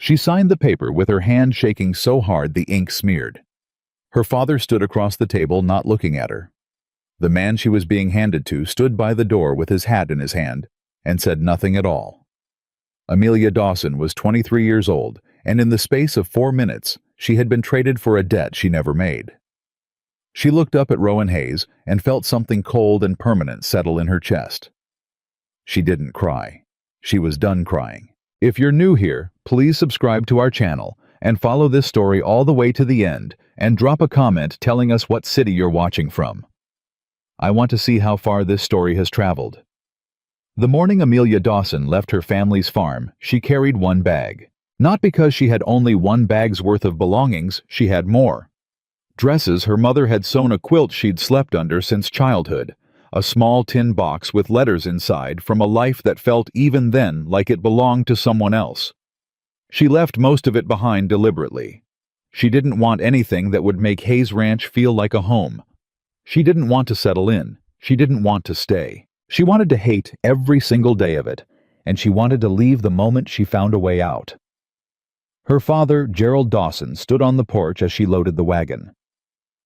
She signed the paper with her hand shaking so hard the ink smeared. Her father stood across the table, not looking at her. The man she was being handed to stood by the door with his hat in his hand and said nothing at all. Amelia Dawson was 23 years old, and in the space of 4 minutes, she had been traded for a debt she never made. She looked up at Rowan Hayes and felt something cold and permanent settle in her chest. She didn't cry. She was done crying. If you're new here, please subscribe to our channel and follow this story all the way to the end and drop a comment telling us what city you're watching from. I want to see how far this story has traveled. The morning Amelia Dawson left her family's farm, she carried one bag. Not because she had only one bag's worth of belongings, she had more. Dresses her mother had sewn, a quilt she'd slept under since childhood, a small tin box with letters inside from a life that felt even then like it belonged to someone else. She left most of it behind deliberately. She didn't want anything that would make Hayes Ranch feel like a home. She didn't want to settle in. She didn't want to stay. She wanted to hate every single day of it, and she wanted to leave the moment she found a way out. Her father, Gerald Dawson, stood on the porch as she loaded the wagon.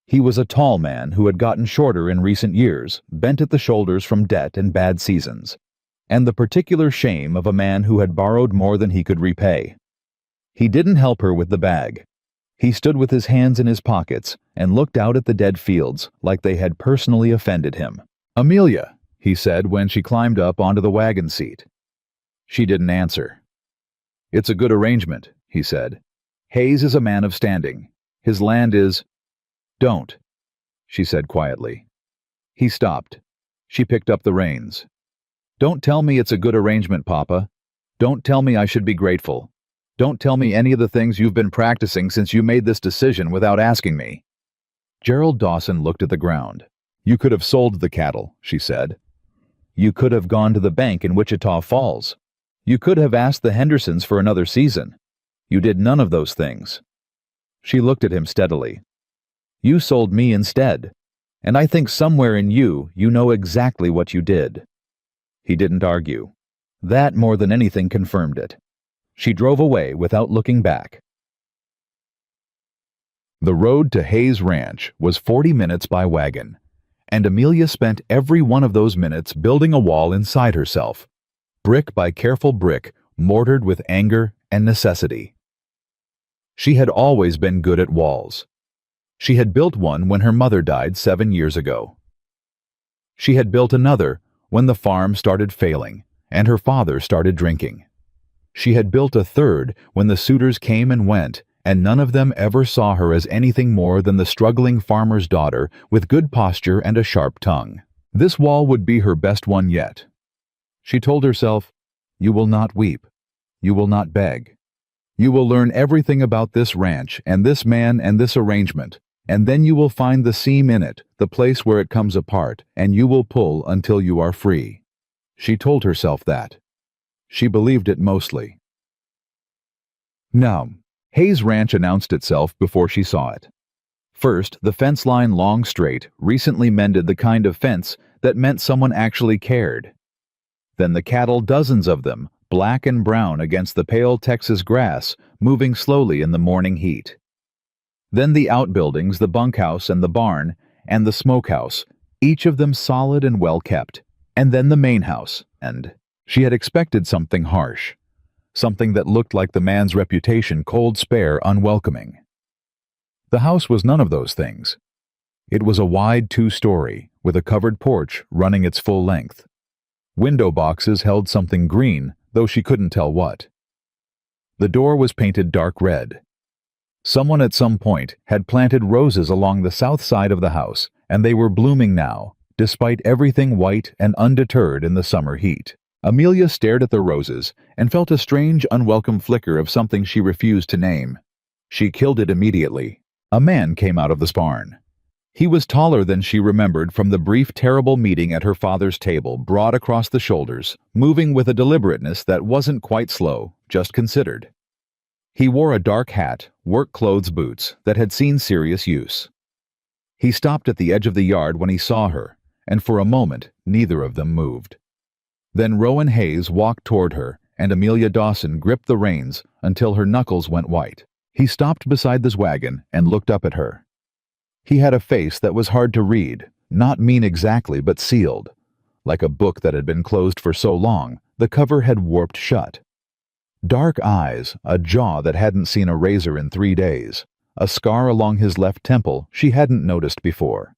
He was a tall man who had gotten shorter in recent years, bent at the shoulders from debt and bad seasons, and the particular shame of a man who had borrowed more than he could repay. He didn't help her with the bag. He stood with his hands in his pockets and looked out at the dead fields like they had personally offended him. "Amelia," he said when she climbed up onto the wagon seat. She didn't answer. "It's a good arrangement," he said. "Hayes is a man of standing. His land is—" "Don't," she said quietly. He stopped. She picked up the reins. "Don't tell me it's a good arrangement, Papa. Don't tell me I should be grateful. Don't tell me any of the things you've been practicing since you made this decision without asking me." Gerald Dawson looked at the ground. "You could have sold the cattle," she said. "You could have gone to the bank in Wichita Falls. You could have asked the Hendersons for another season. You did none of those things." She looked at him steadily. "You sold me instead, and I think somewhere in you, you know exactly what you did." He didn't argue. That more than anything confirmed it. She drove away without looking back. The road to Hayes Ranch was 40 minutes by wagon, and Amelia spent every one of those minutes building a wall inside herself, brick by careful brick, mortared with anger and necessity. She had always been good at walls. She had built one when her mother died 7 years ago. She had built another when the farm started failing and her father started drinking. She had built a third when the suitors came and went, and none of them ever saw her as anything more than the struggling farmer's daughter with good posture and a sharp tongue. This wall would be her best one yet. She told herself, "You will not weep. You will not beg. You will learn everything about this ranch and this man and this arrangement, and then you will find the seam in it, the place where it comes apart, and you will pull until you are free." She told herself that. She believed it mostly. Now, Hayes Ranch announced itself before she saw it. First, the fence line long straight, recently mended, the kind of fence that meant someone actually cared. Then the cattle, dozens of them, black and brown against the pale Texas grass, moving slowly in the morning heat. Then the outbuildings, the bunkhouse and the barn, and the smokehouse, each of them solid and well kept. And then the main house, and she had expected something harsh, something that looked like the man's reputation, cold, spare, unwelcoming. The house was none of those things. It was a wide 2-story, with a covered porch running its full length. Window boxes held something green, though she couldn't tell what. The door was painted dark red. Someone at some point had planted roses along the south side of the house, and they were blooming now, despite everything white and undeterred in the summer heat. Amelia stared at the roses and felt a strange, unwelcome flicker of something she refused to name. She killed it immediately. A man came out of the barn. He was taller than she remembered from the brief, terrible meeting at her father's table, broad across the shoulders, moving with a deliberateness that wasn't quite slow, just considered. He wore a dark hat, work clothes, boots that had seen serious use. He stopped at the edge of the yard when he saw her, and for a moment neither of them moved. Then Rowan Hayes walked toward her and Amelia Dawson gripped the reins until her knuckles went white. He stopped beside this wagon and looked up at her. He had a face that was hard to read, not mean exactly, but sealed. Like a book that had been closed for so long, the cover had warped shut. Dark eyes, a jaw that hadn't seen a razor in 3 days, a scar along his left temple she hadn't noticed before.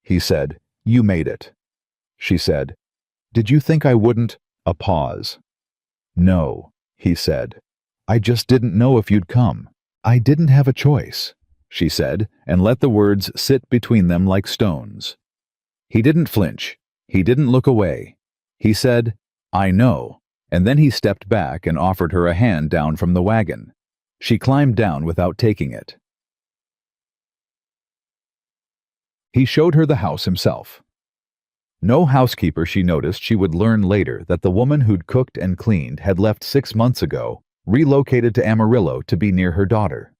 He said, "You made it." She said, "Did you think I wouldn't?" A pause. "No," he said. "I just didn't know if you'd come. I didn't have a choice," she said, and let the words sit between them like stones. He didn't flinch. He didn't look away. He said, "I know," and then he stepped back and offered her a hand down from the wagon. She climbed down without taking it. He showed her the house himself. No housekeeper, she noticed. She would learn later that the woman who'd cooked and cleaned had left 6 months ago, relocated to Amarillo to be near her daughter.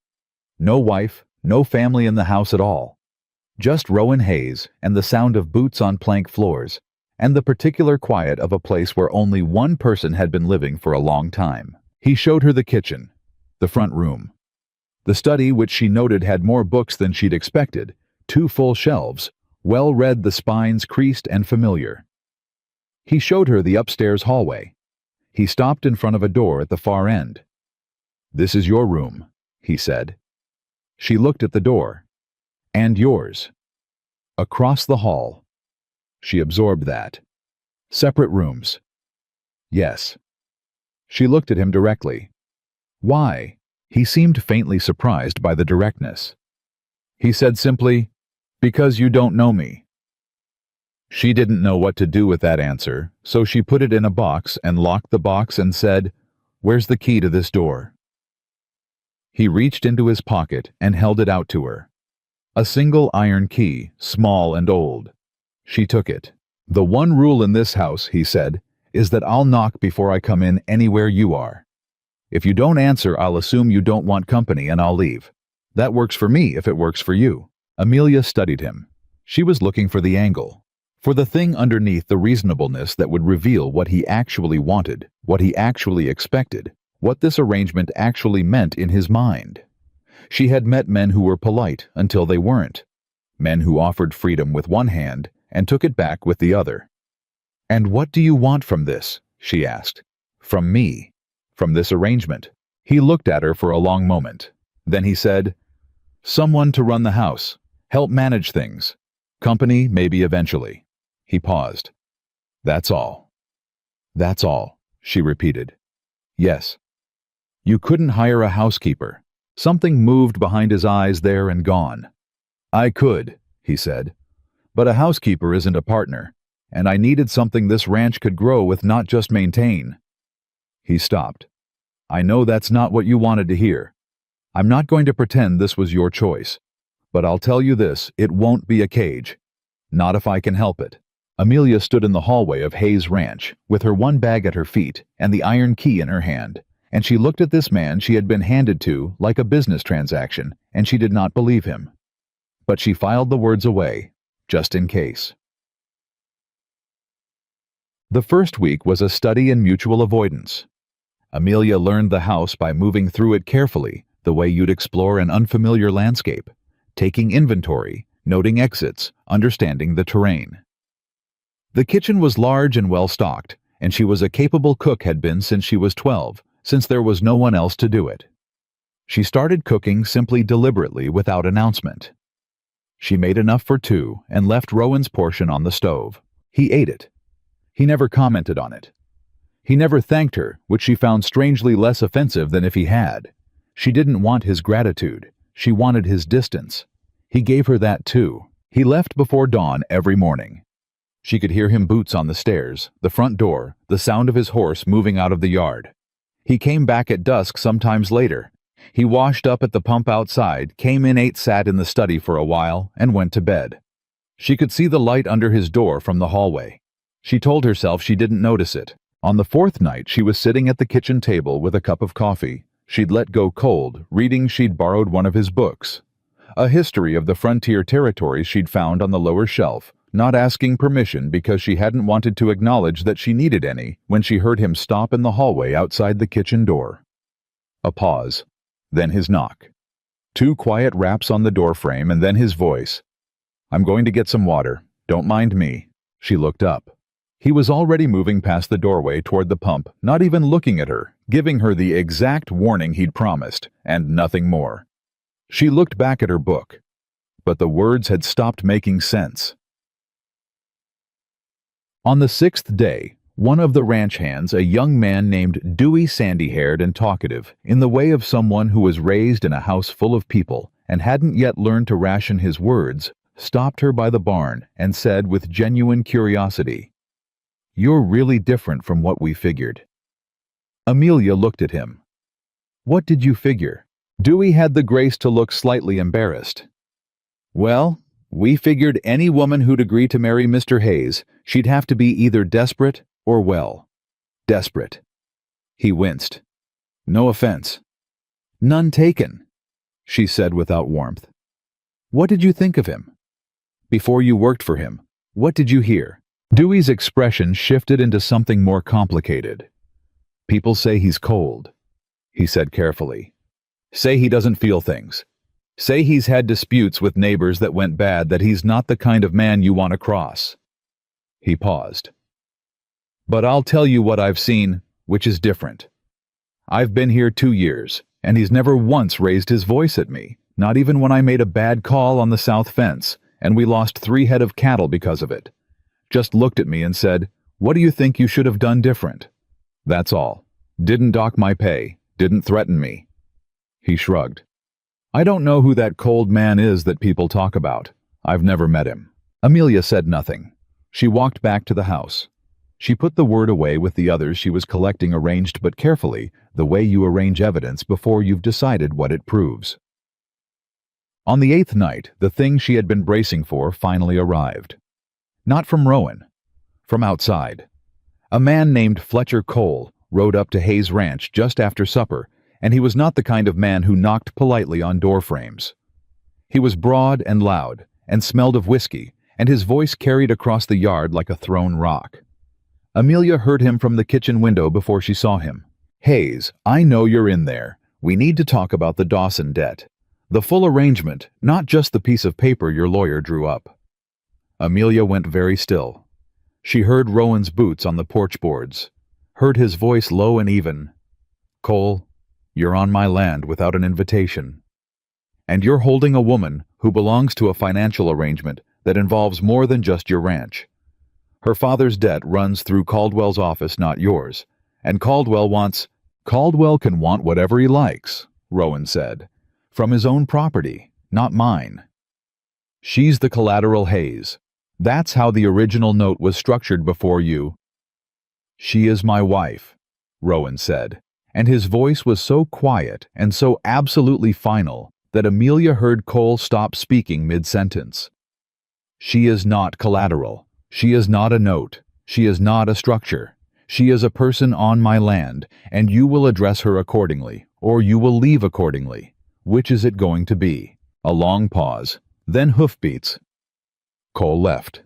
No wife, no family in the house at all. Just Rowan Hayes and the sound of boots on plank floors, and the particular quiet of a place where only one person had been living for a long time. He showed her the kitchen, the front room, the study, which she noted had more books than she'd expected, 2 full shelves, well read, the spines creased and familiar. He showed her the upstairs hallway. He stopped in front of a door at the far end. "This is your room," he said. She looked at the door. "And yours." Across the hall. She absorbed that. "Separate rooms." "Yes." She looked at him directly. "Why?" He seemed faintly surprised by the directness. He said simply, "Because you don't know me." She didn't know what to do with that answer, so she put it in a box and locked the box and said, "Where's the key to this door?" He reached into his pocket and held it out to her. A single iron key, small and old. She took it. "The one rule in this house," he said, "is that I'll knock before I come in anywhere you are. If you don't answer, I'll assume you don't want company and I'll leave. That works for me if it works for you." Amelia studied him. She was looking for the angle, for the thing underneath, the reasonableness that would reveal what he actually wanted, what he actually expected, what this arrangement actually meant in his mind. She had met men who were polite until they weren't, men who offered freedom with one hand and took it back with the other. "And what do you want from this?" she asked. "From me? From this arrangement?" He looked at her for a long moment. Then he said, "Someone to run the house, help manage things. Company, maybe eventually." He paused. "That's all." "That's all," she repeated. "Yes." "You couldn't hire a housekeeper." Something moved behind his eyes there and gone. "I could," he said. "But a housekeeper isn't a partner, and I needed something this ranch could grow with, not just maintain." He stopped. "I know that's not what you wanted to hear. I'm not going to pretend this was your choice. But I'll tell you this, it won't be a cage. Not if I can help it." Amelia stood in the hallway of Hayes Ranch, with her one bag at her feet and the iron key in her hand, and she looked at this man she had been handed to like a business transaction, and she did not believe him. But she filed the words away, just in case. The first week was a study in mutual avoidance. Amelia learned the house by moving through it carefully, the way you'd explore an unfamiliar landscape, taking inventory, noting exits, understanding the terrain. The kitchen was large and well-stocked, and she was a capable cook, had been since she was 12, since there was no one else to do it. She started cooking simply, deliberately, without announcement. She made enough for 2 and left Rowan's portion on the stove. He ate it. He never commented on it. He never thanked her, which she found strangely less offensive than if he had. She didn't want his gratitude. She wanted his distance. He gave her that too. He left before dawn every morning. She could hear him boots on the stairs, the front door, the sound of his horse moving out of the yard. He came back at dusk, sometimes later. He washed up at the pump outside, came in, ate, sat in the study for a while, and went to bed. She could see the light under his door from the hallway. She told herself she didn't notice it. On the 4th night, she was sitting at the kitchen table with a cup of coffee. She'd let go cold, reading. She'd borrowed one of his books, a history of the frontier territories she'd found on the lower shelf, not asking permission because she hadn't wanted to acknowledge that she needed any when she heard him stop in the hallway outside the kitchen door. A pause, then his knock. 2 quiet raps on the doorframe and then his voice. "I'm going to get some water. Don't mind me." She looked up. He was already moving past the doorway toward the pump, not even looking at her, giving her the exact warning he'd promised, and nothing more. She looked back at her book, but the words had stopped making sense. On the 6th day, one of the ranch hands, a young man named Dewey, sandy-haired and talkative, in the way of someone who was raised in a house full of people and hadn't yet learned to ration his words, stopped her by the barn and said with genuine curiosity, "You're really different from what we figured." Amelia looked at him. "What did you figure?" Dewey had the grace to look slightly embarrassed. "Well, we figured any woman who'd agree to marry Mr. Hayes, she'd have to be either desperate or, well, desperate." He winced. "No offense." "None taken," she said without warmth. "What did you think of him? Before you worked for him, what did you hear?" Dewey's expression shifted into something more complicated. "People say he's cold," he said carefully. "Say he doesn't feel things. Say he's had disputes with neighbors that went bad, that he's not the kind of man you want to cross." He paused. "But I'll tell you what I've seen, which is different. I've been here 2 years, and he's never once raised his voice at me, not even when I made a bad call on the south fence, and we lost 3 head of cattle because of it. Just looked at me and said, 'What do you think you should have done different?' That's all. Didn't dock my pay, didn't threaten me." He shrugged. "I don't know who that cold man is that people talk about. I've never met him." Amelia said nothing. She walked back to the house. She put the word away with the others she was collecting, arranged but carefully, the way you arrange evidence before you've decided what it proves. On the 8th night, the thing she had been bracing for finally arrived. Not from Rowan. From outside. A man named Fletcher Cole rode up to Hayes Ranch just after supper, and he was not the kind of man who knocked politely on door frames. He was broad and loud, and smelled of whiskey, and his voice carried across the yard like a thrown rock. Amelia heard him from the kitchen window before she saw him. "Hayes, I know you're in there. We need to talk about the Dawson debt. The full arrangement, not just the piece of paper your lawyer drew up." Amelia went very still. She heard Rowan's boots on the porch boards, heard his voice low and even. "Cole, you're on my land without an invitation. And you're holding a woman who belongs to a financial arrangement that involves more than just your ranch. Her father's debt runs through Caldwell's office, not yours. And Caldwell can want whatever he likes," Rowan said. "From his own property, not mine. She's the collateral, Hayes. That's how the original note was structured before you." "She is my wife," Rowan said, and his voice was so quiet and so absolutely final that Amelia heard Cole stop speaking mid-sentence. "She is not collateral. She is not a note. She is not a structure. She is a person on my land, and you will address her accordingly, or you will leave accordingly. Which is it going to be?" A long pause, then hoofbeats. Cole left.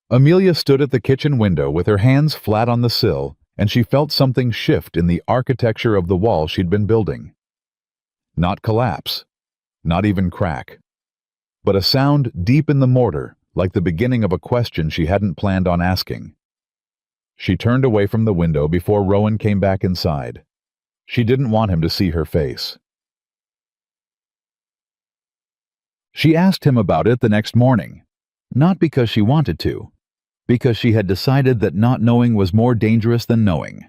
Amelia stood at the kitchen window with her hands flat on the sill, and she felt something shift in the architecture of the wall she'd been building. Not collapse, not even crack, but a sound deep in the mortar, like the beginning of a question she hadn't planned on asking. She turned away from the window before Rowan came back inside. She didn't want him to see her face. She asked him about it the next morning, not because she wanted to, because she had decided that not knowing was more dangerous than knowing.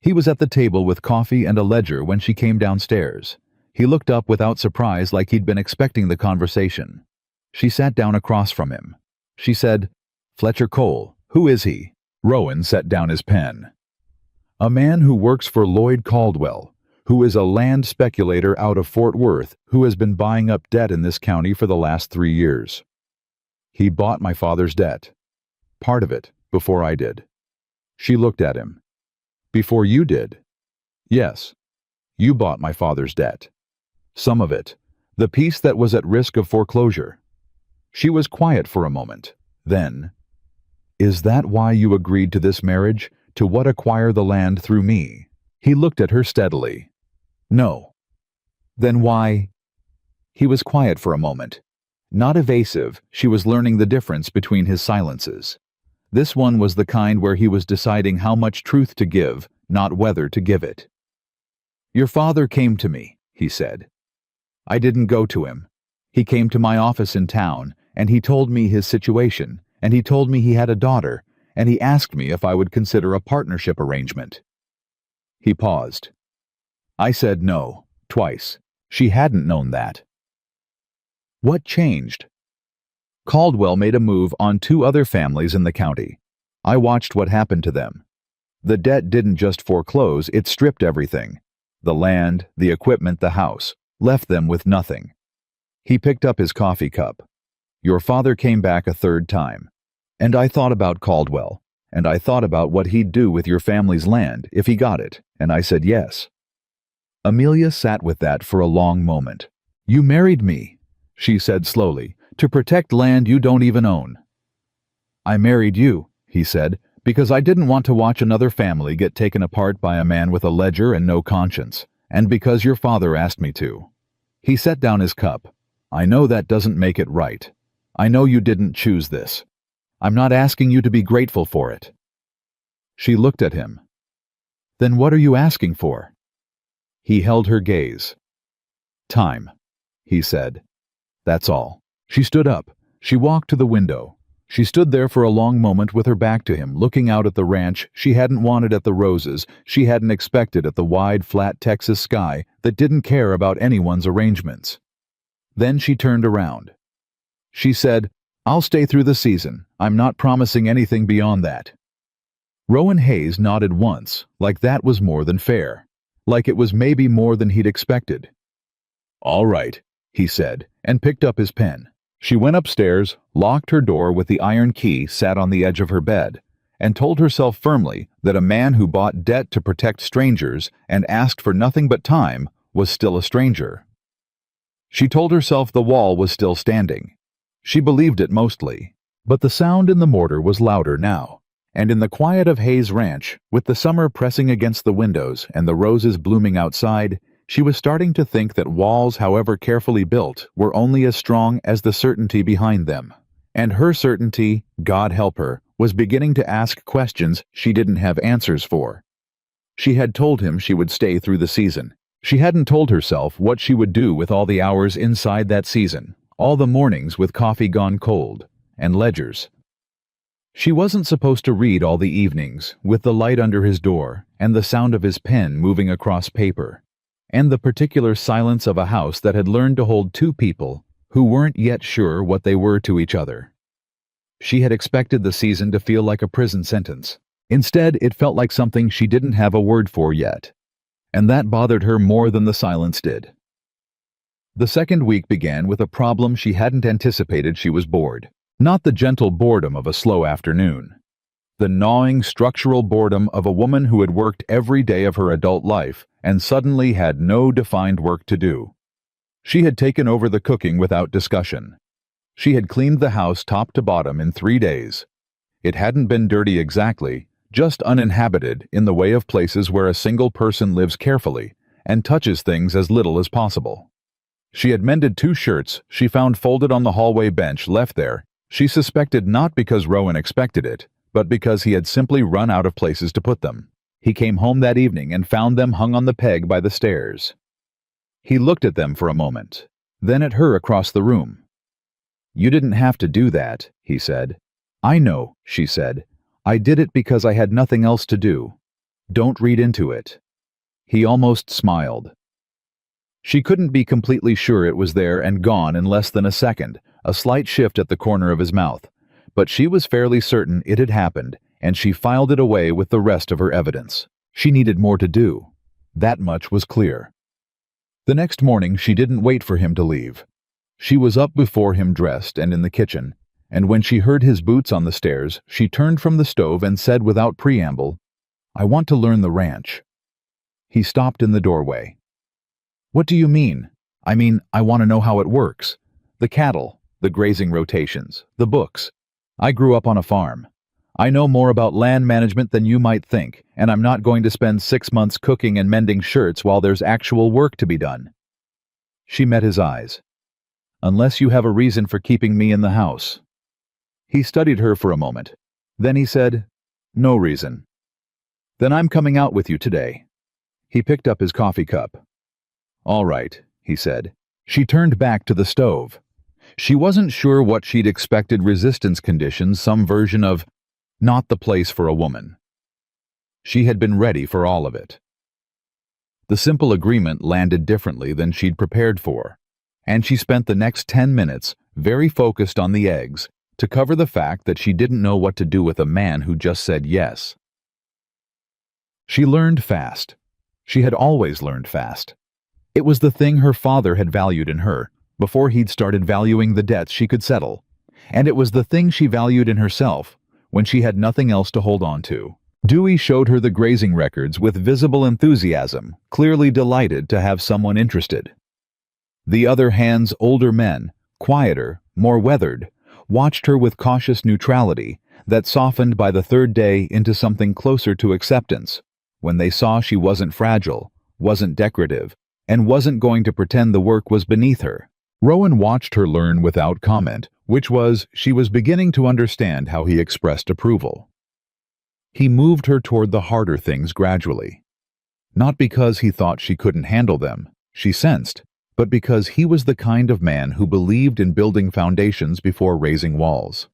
He was at the table with coffee and a ledger when she came downstairs. He looked up without surprise, like he'd been expecting the conversation. She sat down across from him. She said, "Fletcher Cole, who is he?" Rowan set down his pen. "A man who works for Lloyd Caldwell, who is a land speculator out of Fort Worth who has been buying up debt in this county for the last 3 years. He bought my father's debt. Part of it, before I did." She looked at him. "Before you did?" "Yes. You bought my father's debt. Some of it. The piece that was at risk of foreclosure." She was quiet for a moment. Then, "Is that why you agreed to this marriage? To what, acquire the land through me?" He looked at her steadily. "No." "Then why?" He was quiet for a moment. Not evasive, she was learning the difference between his silences. This one was the kind where he was deciding how much truth to give, not whether to give it. "Your father came to me," he said. "I didn't go to him. He came to my office in town, and he told me his situation, and he told me he had a daughter, and he asked me if I would consider a partnership arrangement." He paused. "I said no, twice. She hadn't known that." What changed? Caldwell made a move on 2 other families in the county. I watched what happened to them. The debt didn't just foreclose, it stripped everything. The land, the equipment, the house, left them with nothing. He picked up his coffee cup. "Your father came back a 3rd time. And I thought about Caldwell, and I thought about what he'd do with your family's land if he got it, and I said yes." Amelia sat with that for a long moment. "You married me," she said slowly, "to protect land you don't even own." "I married you," he said, "because I didn't want to watch another family get taken apart by a man with a ledger and no conscience, and because your father asked me to." He set down his cup. "I know that doesn't make it right. I know you didn't choose this. I'm not asking you to be grateful for it." She looked at him. "Then what are you asking for?" He held her gaze. "Time," he said. "That's all." She stood up. She walked to the window. She stood there for a long moment with her back to him, looking out at the ranch she hadn't wanted, at the roses she hadn't expected, at the wide, flat Texas sky that didn't care about anyone's arrangements. Then she turned around. She said, "I'll stay through the season. I'm not promising anything beyond that." Rowan Hayes nodded once, like that was more than fair. Like it was maybe more than he'd expected. "All right," he said, and picked up his pen. She went upstairs, locked her door with the iron key, sat on the edge of her bed, and told herself firmly that a man who bought debt to protect strangers and asked for nothing but time was still a stranger. She told herself the wall was still standing. She believed it mostly, but the sound in the mortar was louder now, and in the quiet of Hayes Ranch, with the summer pressing against the windows and the roses blooming outside, she was starting to think that walls, however carefully built, were only as strong as the certainty behind them. And her certainty, God help her, was beginning to ask questions she didn't have answers for. She had told him she would stay through the season. She hadn't told herself what she would do with all the hours inside that season, all the mornings with coffee gone cold, and ledgers. She wasn't supposed to read all the evenings, with the light under his door, and the sound of his pen moving across paper, and the particular silence of a house that had learned to hold 2 people who weren't yet sure what they were to each other. She had expected the season to feel like a prison sentence. Instead, it felt like something she didn't have a word for yet, and that bothered her more than the silence did. The second week began with a problem she hadn't anticipated. She was bored. Not the gentle boredom of a slow afternoon. The gnawing, structural boredom of a woman who had worked every day of her adult life and suddenly had no defined work to do. She had taken over the cooking without discussion. She had cleaned the house top to bottom in 3 days. It hadn't been dirty exactly, just uninhabited in the way of places where a single person lives carefully and touches things as little as possible. She had mended 2 shirts she found folded on the hallway bench, left there, she suspected, not because Rowan expected it, but because he had simply run out of places to put them. He came home that evening and found them hung on the peg by the stairs. He looked at them for a moment, then at her across the room. "You didn't have to do that," he said. "I know," she said. "I did it because I had nothing else to do. Don't read into it." He almost smiled. She couldn't be completely sure it was there and gone in less than a second, a slight shift at the corner of his mouth, but she was fairly certain it had happened, and she filed it away with the rest of her evidence. She needed more to do. That much was clear. The next morning she didn't wait for him to leave. She was up before him, dressed and in the kitchen, and when she heard his boots on the stairs, she turned from the stove and said without preamble, "I want to learn the ranch." He stopped in the doorway. "What do you mean?" "I mean, I want to know how it works. The cattle, the grazing rotations, the books. I grew up on a farm. I know more about land management than you might think, and I'm not going to spend 6 months cooking and mending shirts while there's actual work to be done. She met his eyes. Unless you have a reason for keeping me in the house. He studied her for a moment. Then he said, no reason. Then I'm coming out with you today. He picked up his coffee cup. All right, he said. She turned back to the stove. She wasn't sure what she'd expected. Resistance conditions, some version of not the place for a woman. She had been ready for all of it. The simple agreement landed differently than she'd prepared for, and she spent the next 10 minutes very focused on the eggs to cover the fact that she didn't know what to do with a man who just said yes. She learned fast. She had always learned fast. It was the thing her father had valued in her before he'd started valuing the debts she could settle, and it was the thing she valued in herself when she had nothing else to hold on to. Dewey showed her the grazing records with visible enthusiasm, clearly delighted to have someone interested. The other hand's older men, quieter, more weathered, watched her with cautious neutrality that softened by the third day into something closer to acceptance, when they saw she wasn't fragile, wasn't decorative, and wasn't going to pretend the work was beneath her. Rowan watched her learn without comment, which was she was beginning to understand how he expressed approval. He moved her toward the harder things gradually. Not because he thought she couldn't handle them, she sensed, but because he was the kind of man who believed in building foundations before raising walls.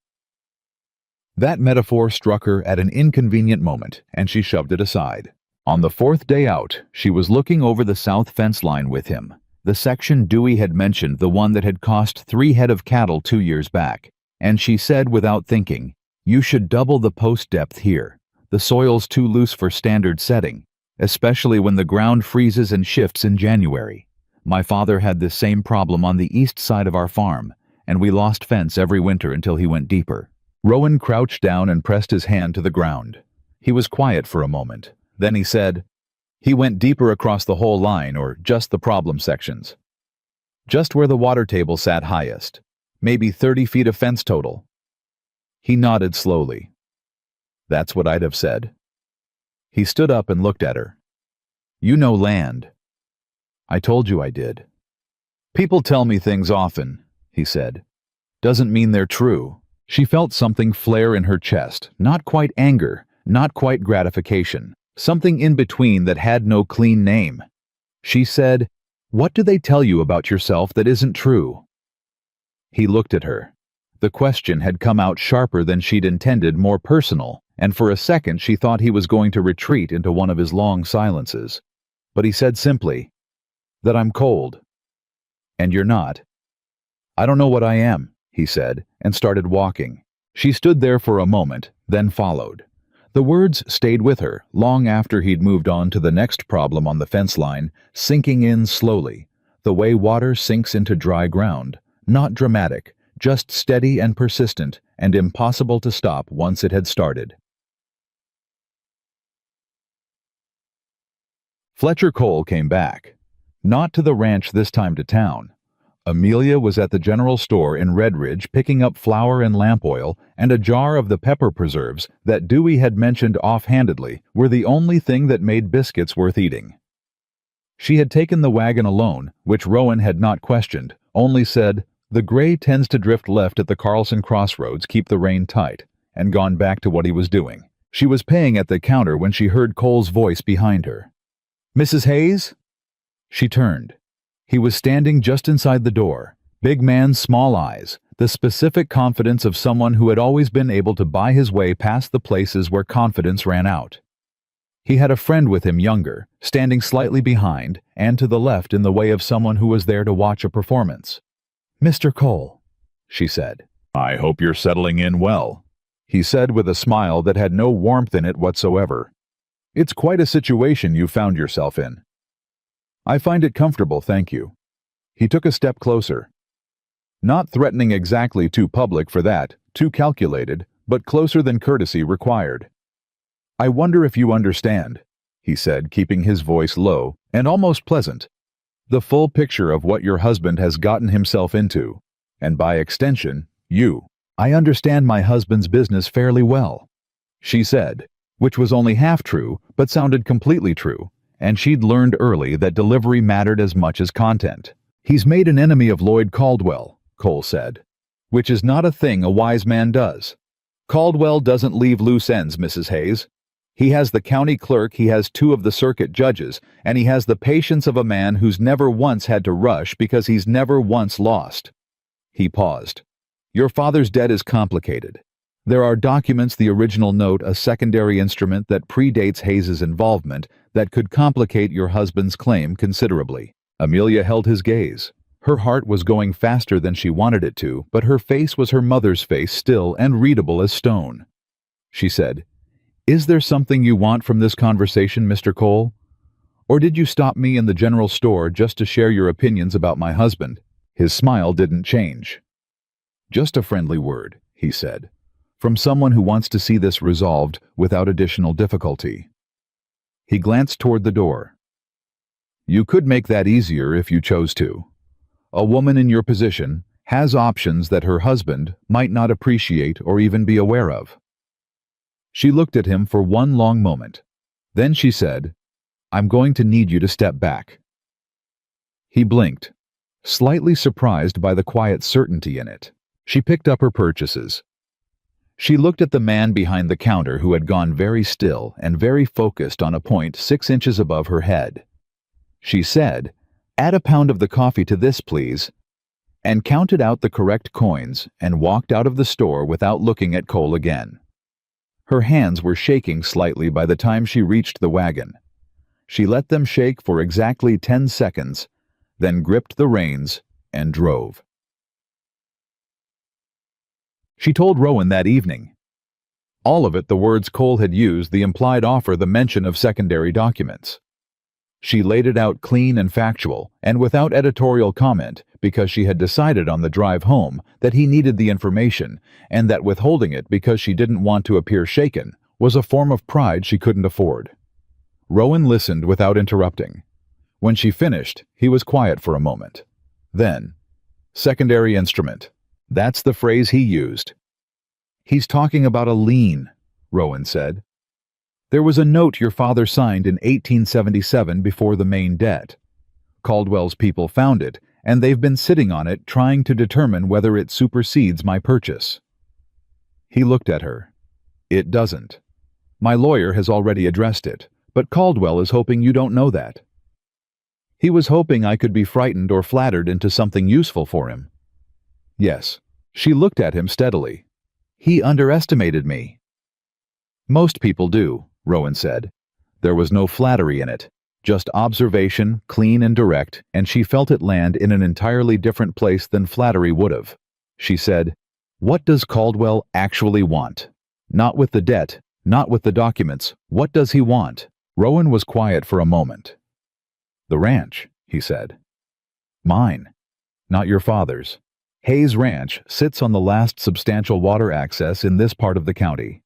That metaphor struck her at an inconvenient moment, and she shoved it aside. On the fourth day out, she was looking over the south fence line with him, the section Dewey had mentioned, the one that had cost 3 head of cattle 2 years back, and she said without thinking, "You should double the post depth here. The soil's too loose for standard setting, especially when the ground freezes and shifts in January. My father had this same problem on the east side of our farm, and we lost fence every winter until he went deeper." Rowan crouched down and pressed his hand to the ground. He was quiet for a moment. Then he said, "He went deeper across the whole line, or just the problem sections?" "Just where the water table sat highest. Maybe 30 feet of fence total." He nodded slowly. "That's what I'd have said." He stood up and looked at her. "You know land." "I told you I did." "People tell me things often," he said. "Doesn't mean they're true." She felt something flare in her chest, not quite anger, not quite gratification, something in between that had no clean name. She said, "What do they tell you about yourself that isn't true?" He looked at her. The question had come out sharper than she'd intended, more personal, and for a second she thought he was going to retreat into one of his long silences. But he said simply, "That I'm cold." "And you're not." "I don't know what I am," he said, and started walking. She stood there for a moment, then followed. The words stayed with her long after he'd moved on to the next problem on the fence line, sinking in slowly, the way water sinks into dry ground, not dramatic, just steady and persistent, and impossible to stop once it had started. Fletcher Cole came back. Not to the ranch this time, to town. Amelia was at the general store in Red Ridge picking up flour and lamp oil, and a jar of the pepper preserves that Dewey had mentioned offhandedly were the only thing that made biscuits worth eating. She had taken the wagon alone, which Rowan had not questioned, only said, "The gray tends to drift left at the Carlson crossroads, keep the rain tight," and gone back to what he was doing. She was paying at the counter when she heard Cole's voice behind her. "Mrs. Hayes?" She turned. He was standing just inside the door, big man, small eyes, the specific confidence of someone who had always been able to buy his way past the places where confidence ran out. He had a friend with him, younger, standing slightly behind and to the left in the way of someone who was there to watch a performance. "Mr. Cole," she said. "I hope you're settling in well," he said with a smile that had no warmth in it whatsoever. "It's quite a situation you found yourself in." "I find it comfortable, thank you." He took a step closer. Not threatening exactly, too public for that, too calculated, but closer than courtesy required. "I wonder if you understand," he said, keeping his voice low and almost pleasant. "The full picture of what your husband has gotten himself into. and by extension, you. I understand my husband's business fairly well, she said, which was only half true, but sounded completely true, and she'd learned early that delivery mattered as much as content. He's made an enemy of Lloyd Caldwell, Cole said, which is not a thing a wise man does. Caldwell doesn't leave loose ends, Mrs. Hayes. He has the county clerk, he has 2 of the circuit judges, and he has the patience of a man who's never once had to rush because he's never once lost. He paused. Your father's debt is complicated. There are documents, the original note, a secondary instrument that predates Hayes's involvement, that could complicate your husband's claim considerably. Amelia held his gaze. Her heart was going faster than she wanted it to, but her face was her mother's face, still and readable as stone. She said, Is there something you want from this conversation, Mr. Cole? Or did you stop me in the general store just to share your opinions about my husband? His smile didn't change. Just a friendly word, he said, from someone who wants to see this resolved without additional difficulty. He glanced toward the door. You could make that easier if you chose to. A woman in your position has options that her husband might not appreciate or even be aware of. She looked at him for one long moment. Then she said, I'm going to need you to step back. He blinked, slightly surprised by the quiet certainty in it. She picked up her purchases. She looked at the man behind the counter who had gone very still and very focused on a point 6 inches above her head. She said, Add a pound of the coffee to this, please, and counted out the correct coins and walked out of the store without looking at Cole again. Her hands were shaking slightly by the time she reached the wagon. She let them shake for exactly 10 seconds, then gripped the reins and drove. She told Rowan that evening. All of it the words Cole had used, the implied offer, the mention of secondary documents. She laid it out clean and factual, and without editorial comment, because she had decided on the drive home that he needed the information, and that withholding it because she didn't want to appear shaken was a form of pride she couldn't afford. Rowan listened without interrupting. When she finished, he was quiet for a moment. Then, secondary instrument. That's the phrase he used. He's talking about a lien, Rowan said. There was a note your father signed in 1877 before the main debt. Caldwell's people found it, and they've been sitting on it trying to determine whether it supersedes my purchase. He looked at her. It doesn't. My lawyer has already addressed it, but Caldwell is hoping you don't know that. He was hoping I could be frightened or flattered into something useful for him. Yes. She looked at him steadily. He underestimated me. Most people do, Rowan said. There was no flattery in it, just observation, clean and direct, and she felt it land in an entirely different place than flattery would have. She said, What does Caldwell actually want? Not with the debt, not with the documents. What does he want? Rowan was quiet for a moment. The ranch, he said. Mine, not your father's. Hayes Ranch sits on the last substantial water access in this part of the county.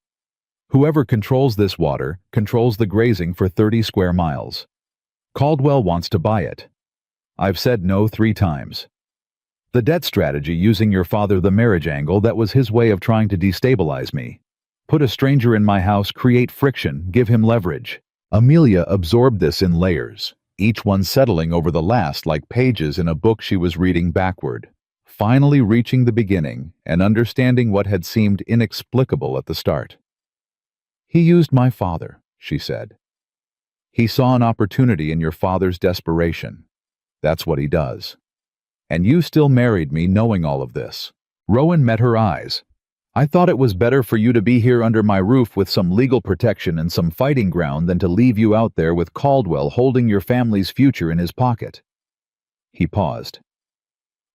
Whoever controls this water controls the grazing for 30 square miles. Caldwell wants to buy it. I've said no 3 times. The debt strategy using your father, the marriage angle, that was his way of trying to destabilize me. Put a stranger in my house, create friction, give him leverage. Amelia absorbed this in layers, each one settling over the last like pages in a book she was reading backward. Finally reaching the beginning and understanding what had seemed inexplicable at the start. He used my father, she said. He saw an opportunity in your father's desperation. That's what he does. And you still married me knowing all of this. Rowan met her eyes. I thought it was better for you to be here under my roof with some legal protection and some fighting ground than to leave you out there with Caldwell holding your family's future in his pocket. He paused.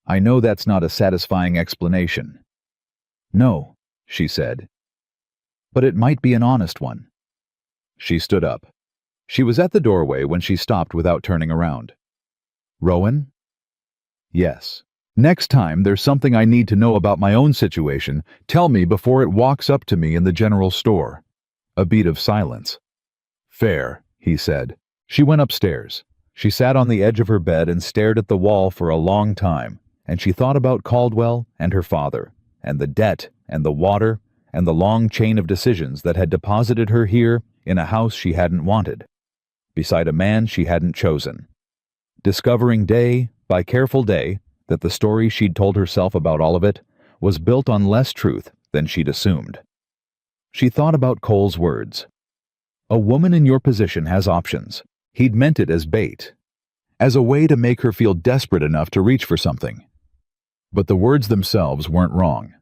I know that's not a satisfying explanation. No, she said. But it might be an honest one. She stood up. She was at the doorway when she stopped without turning around. Rowan? Yes. Next time there's something I need to know about my own situation, tell me before it walks up to me in the general store. A beat of silence. Fair, he said. She went upstairs. She sat on the edge of her bed and stared at the wall for a long time. and she thought about Caldwell and her father, and the debt and the water and the long chain of decisions that had deposited her here in a house she hadn't wanted, beside a man she hadn't chosen. Discovering day by careful day that the story she'd told herself about all of it was built on less truth than she'd assumed. She thought about Cole's words. A woman in your position has options. He'd meant it as bait, as a way to make her feel desperate enough to reach for something. But the words themselves weren't wrong.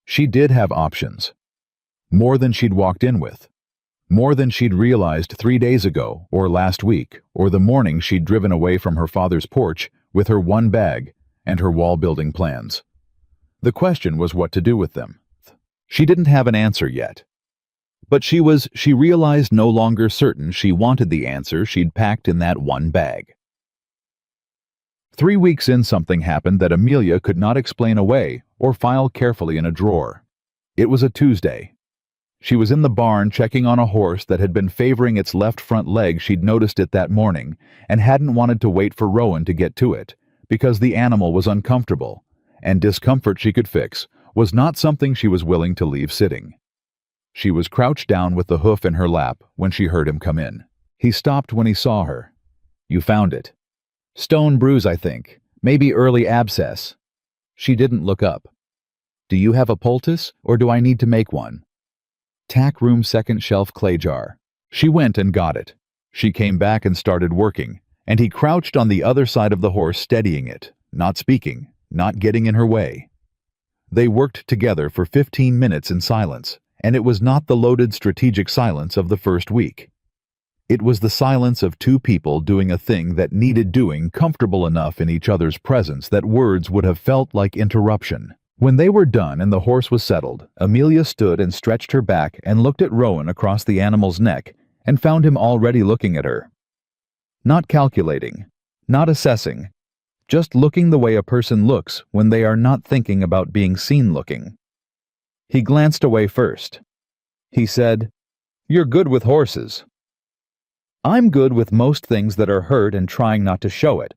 She did have options. More than she'd walked in with. More than she'd realized 3 days ago, or last week, or the morning she'd driven away from her father's porch with her one bag and her wall-building plans. The question was what to do with them. She didn't have an answer yet. But she realized no longer certain she wanted the answer she'd packed in that one bag. 3 weeks in, something happened that Amelia could not explain away or file carefully in a drawer. It was a Tuesday. She was in the barn checking on a horse that had been favoring its left front leg. She'd noticed it that morning and hadn't wanted to wait for Rowan to get to it because the animal was uncomfortable, and discomfort she could fix was not something she was willing to leave sitting. She was crouched down with the hoof in her lap when she heard him come in. He stopped when he saw her. You found it. Stone bruise, I think. Maybe early abscess. She didn't look up. Do you have a poultice, or do I need to make one? Tack room second shelf clay jar. She went and got it. She came back and started working, and he crouched on the other side of the horse steadying it, not speaking, not getting in her way. They worked together for 15 minutes in silence, and it was not the loaded strategic silence of the first week. It was the silence of two people doing a thing that needed doing, comfortable enough in each other's presence that words would have felt like interruption. When they were done and the horse was settled, Amelia stood and stretched her back and looked at Rowan across the animal's neck and found him already looking at her. Not calculating, not assessing, just looking the way a person looks when they are not thinking about being seen looking. He glanced away first. He said, "You're good with horses." "I'm good with most things that are hurt and trying not to show it,"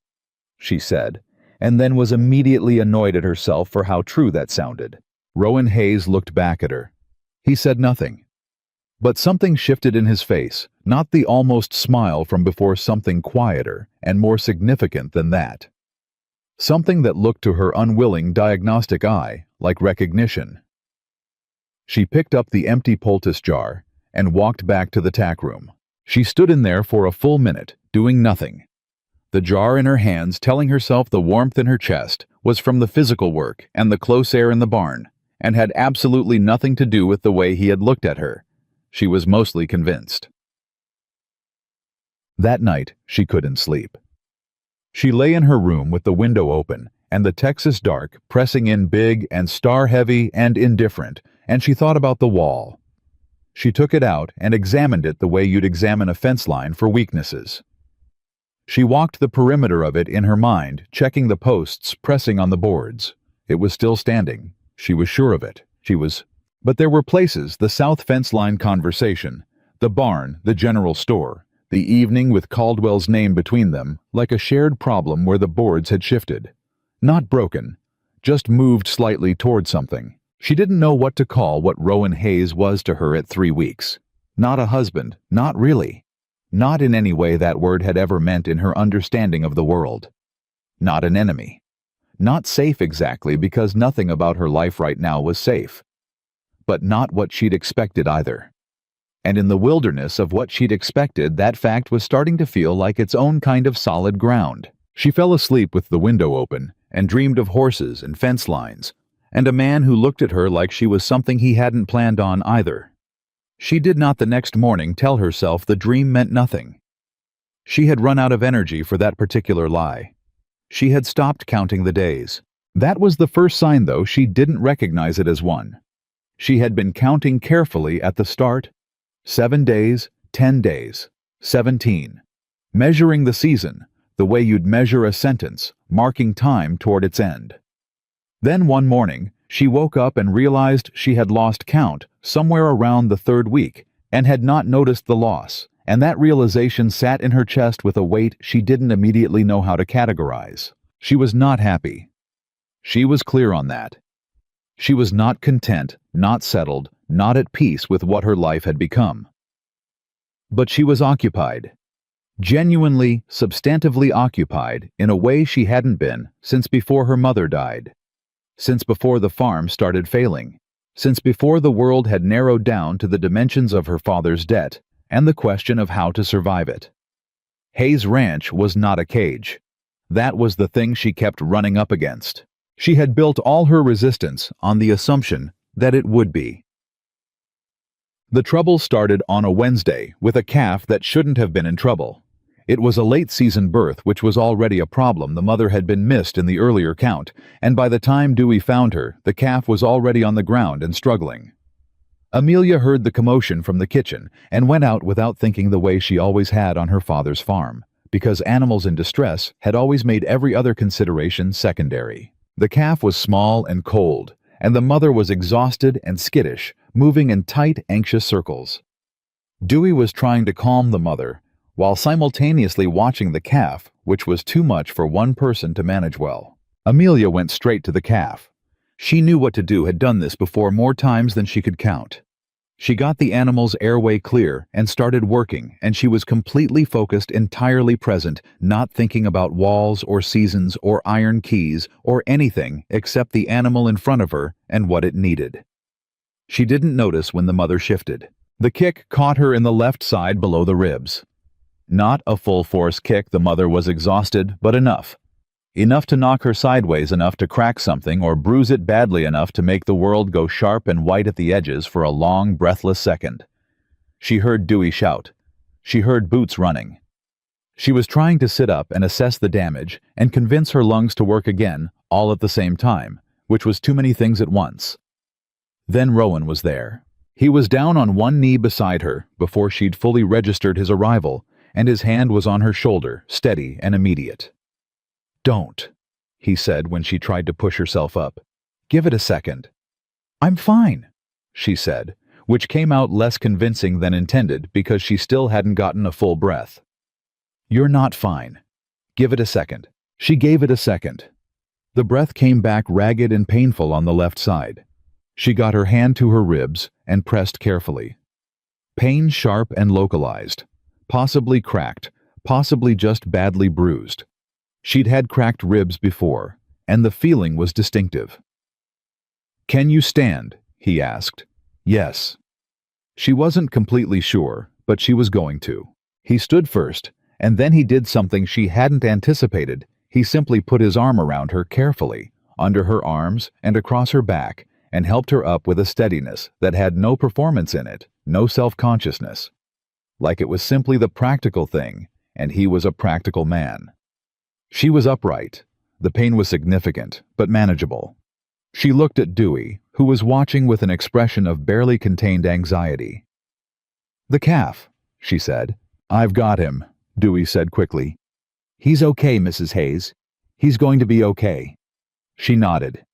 she said, and then was immediately annoyed at herself for how true that sounded. Rowan Hayes looked back at her. He said nothing. But something shifted in his face, not the almost smile from before, something quieter and more significant than that. Something that looked to her unwilling diagnostic eye like recognition. She picked up the empty poultice jar and walked back to the tack room. She stood in there for a full minute, doing nothing. The jar in her hands, telling herself the warmth in her chest was from the physical work and the close air in the barn, and had absolutely nothing to do with the way he had looked at her. She was mostly convinced. That night, she couldn't sleep. She lay in her room with the window open and the Texas dark pressing in big and star-heavy and indifferent, and she thought about the wall. She took it out and examined it the way you'd examine a fence line for weaknesses. She walked the perimeter of it in her mind, checking the posts pressing on the boards. It was still standing. She was sure of it. But there were places, the south fence line conversation, the barn, the general store, the evening with Caldwell's name between them, like a shared problem where the boards had shifted. Not broken, just moved slightly toward something. She didn't know what to call what Rowan Hayes was to her at 3 weeks. Not a husband, not really. Not in any way that word had ever meant in her understanding of the world. Not an enemy. Not safe exactly, because nothing about her life right now was safe. But not what she'd expected either. And in the wilderness of what she'd expected, that fact was starting to feel like its own kind of solid ground. She fell asleep with the window open and dreamed of horses and fence lines, and a man who looked at her like she was something he hadn't planned on either. She did not the next morning tell herself the dream meant nothing. She had run out of energy for that particular lie. She had stopped counting the days. That was the first sign, though she didn't recognize it as one. She had been counting carefully at the start, 7 days, 10 days, 17. Measuring the season, the way you'd measure a sentence, marking time toward its end. Then one morning, she woke up and realized she had lost count somewhere around the 3rd week and had not noticed the loss, and that realization sat in her chest with a weight she didn't immediately know how to categorize. She was not happy. She was clear on that. She was not content, not settled, not at peace with what her life had become. But she was occupied. Genuinely, substantively occupied in a way she hadn't been since before her mother died. Since before the farm started failing. Since before the world had narrowed down to the dimensions of her father's debt and the question of how to survive it. Hayes Ranch was not a cage. That was the thing she kept running up against. She had built all her resistance on the assumption that it would be. The trouble started on a Wednesday with a calf that shouldn't have been in trouble. It was a late-season birth, which was already a problem. The mother had been missed in the earlier count, and by the time Dewey found her, the calf was already on the ground and struggling. Amelia heard the commotion from the kitchen and went out without thinking the way she always had on her father's farm, because animals in distress had always made every other consideration secondary. The calf was small and cold, and the mother was exhausted and skittish, moving in tight, anxious circles. Dewey was trying to calm the mother, while simultaneously watching the calf, which was too much for one person to manage well. Amelia went straight to the calf. She knew what to do, had done this before more times than she could count. She got the animal's airway clear and started working, and she was completely focused, entirely present, not thinking about walls or seasons or iron keys or anything except the animal in front of her and what it needed. She didn't notice when the mother shifted. The kick caught her in the left side below the ribs. Not a full-force kick, the mother was exhausted, but enough. Enough to knock her sideways, enough to crack something or bruise it badly enough to make the world go sharp and white at the edges for a long, breathless second. She heard Dewey shout. She heard boots running. She was trying to sit up and assess the damage and convince her lungs to work again, all at the same time, which was too many things at once. Then Rowan was there. He was down on one knee beside her before she'd fully registered his arrival, and his hand was on her shoulder, steady and immediate. "Don't," he said when she tried to push herself up. "Give it a second." "I'm fine," she said, which came out less convincing than intended because she still hadn't gotten a full breath. "You're not fine. Give it a second." She gave it a second. The breath came back ragged and painful on the left side. She got her hand to her ribs and pressed carefully. Pain sharp and localized. Possibly cracked, possibly just badly bruised. She'd had cracked ribs before, and the feeling was distinctive. "Can you stand?" he asked. "Yes." She wasn't completely sure, but she was going to. He stood first, and then he did something she hadn't anticipated. He simply put his arm around her carefully, under her arms and across her back, and helped her up with a steadiness that had no performance in it, no self-consciousness. Like it was simply the practical thing, and he was a practical man. She was upright. The pain was significant, but manageable. She looked at Dewey, who was watching with an expression of barely contained anxiety. "The calf," she said. "I've got him," Dewey said quickly. "He's okay, Mrs. Hayes. He's going to be okay." She nodded.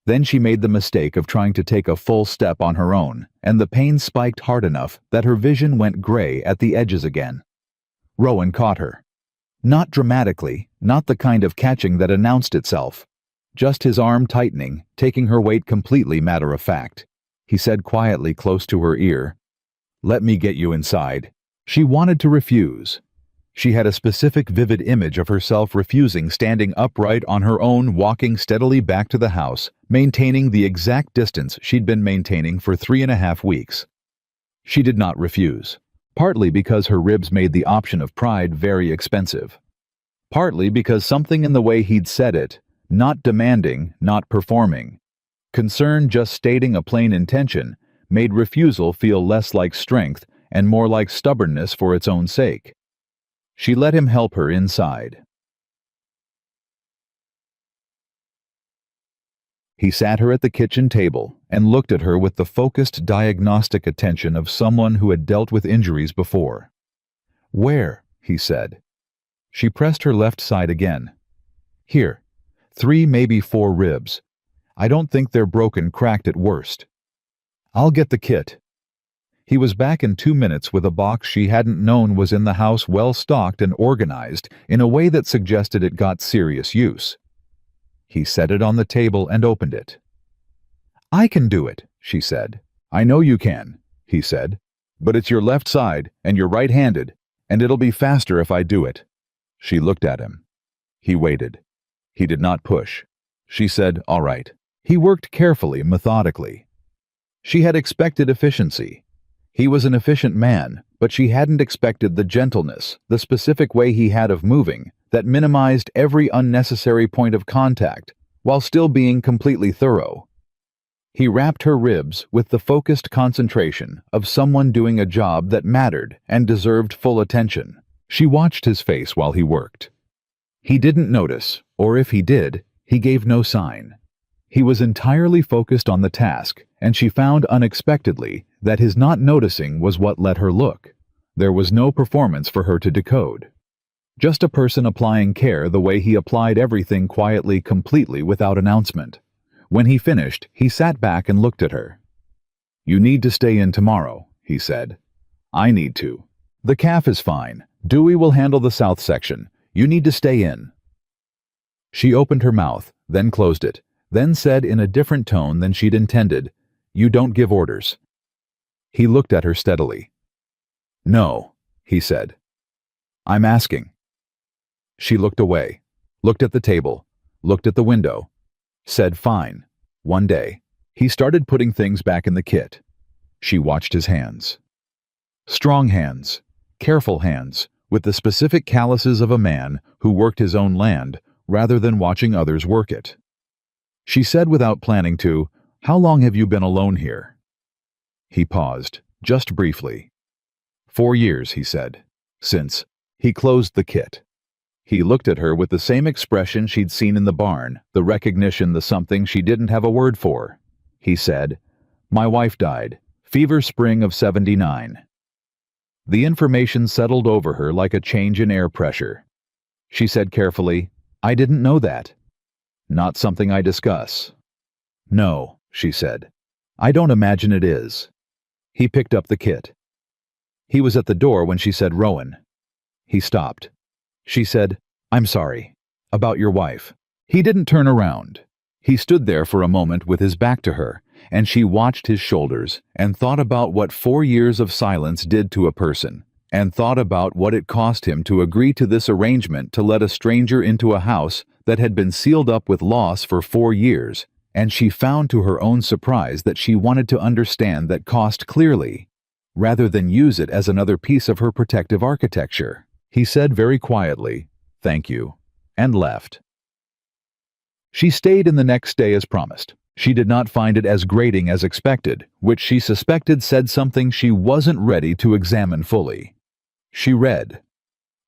Then she made the mistake of trying to take a full step on her own, and the pain spiked hard enough that her vision went gray at the edges again. Rowan caught her. Not dramatically, not the kind of catching that announced itself. Just his arm tightening, taking her weight completely matter-of-fact. He said quietly close to her ear, "Let me get you inside." She wanted to refuse. She had a specific vivid image of herself refusing, standing upright on her own, walking steadily back to the house, maintaining the exact distance she'd been maintaining for 3.5 weeks. She did not refuse, partly because her ribs made the option of pride very expensive. Partly because something in the way he'd said it, not demanding, not performing, concern just stating a plain intention, made refusal feel less like strength and more like stubbornness for its own sake. She let him help her inside. He sat her at the kitchen table and looked at her with the focused diagnostic attention of someone who had dealt with injuries before. "Where?" he said. She pressed her left side again. "Here. 3, maybe 4 ribs. I don't think they're broken, cracked at worst. I'll get the kit." He was back in 2 minutes with a box she hadn't known was in the house, well stocked and organized in a way that suggested it got serious use. He set it on the table and opened it. "I can do it," she said. "I know you can," he said. "But it's your left side, and you're right-handed, and it'll be faster if I do it." She looked at him. He waited. He did not push. She said, "All right." He worked carefully, methodically. She had expected efficiency. He was an efficient man, but she hadn't expected the gentleness, the specific way he had of moving, that minimized every unnecessary point of contact, while still being completely thorough. He wrapped her ribs with the focused concentration of someone doing a job that mattered and deserved full attention. She watched his face while he worked. He didn't notice, or if he did, he gave no sign. He was entirely focused on the task, and she found unexpectedly that his not noticing was what let her look. There was no performance for her to decode. Just a person applying care the way he applied everything quietly, completely without announcement. When he finished, he sat back and looked at her. "You need to stay in tomorrow," he said. "I need to. The calf is fine. Dewey will handle the south section. You need to stay in." She opened her mouth, then closed it, then said in a different tone than she'd intended, "You don't give orders." He looked at her steadily. "No," he said. "I'm asking." She looked away, looked at the table, looked at the window, said fine. One day, he started putting things back in the kit. She watched his hands. Strong hands, careful hands, with the specific calluses of a man who worked his own land rather than watching others work it. She said without planning to, "How long have you been alone here?" He paused, just briefly. 4 years, he said. Since. He closed the kit. He looked at her with the same expression she'd seen in the barn, the recognition, the something she didn't have a word for. He said, "My wife died. Fever spring of '79. The information settled over her like a change in air pressure. She said carefully, "I didn't know that." "Not something I discuss." "No," she said. "I don't imagine it is." He picked up the kit. He was at the door when she said, "Rowan." He stopped. She said, "I'm sorry. About your wife." He didn't turn around. He stood there for a moment with his back to her, and she watched his shoulders and thought about what 4 years of silence did to a person, and thought about what it cost him to agree to this arrangement to let a stranger into a house that had been sealed up with loss for 4 years, and she found to her own surprise that she wanted to understand that cost clearly, rather than use it as another piece of her protective architecture. He said very quietly, "Thank you," and left. She stayed in the next day as promised. She did not find it as grating as expected, which she suspected said something she wasn't ready to examine fully. She read.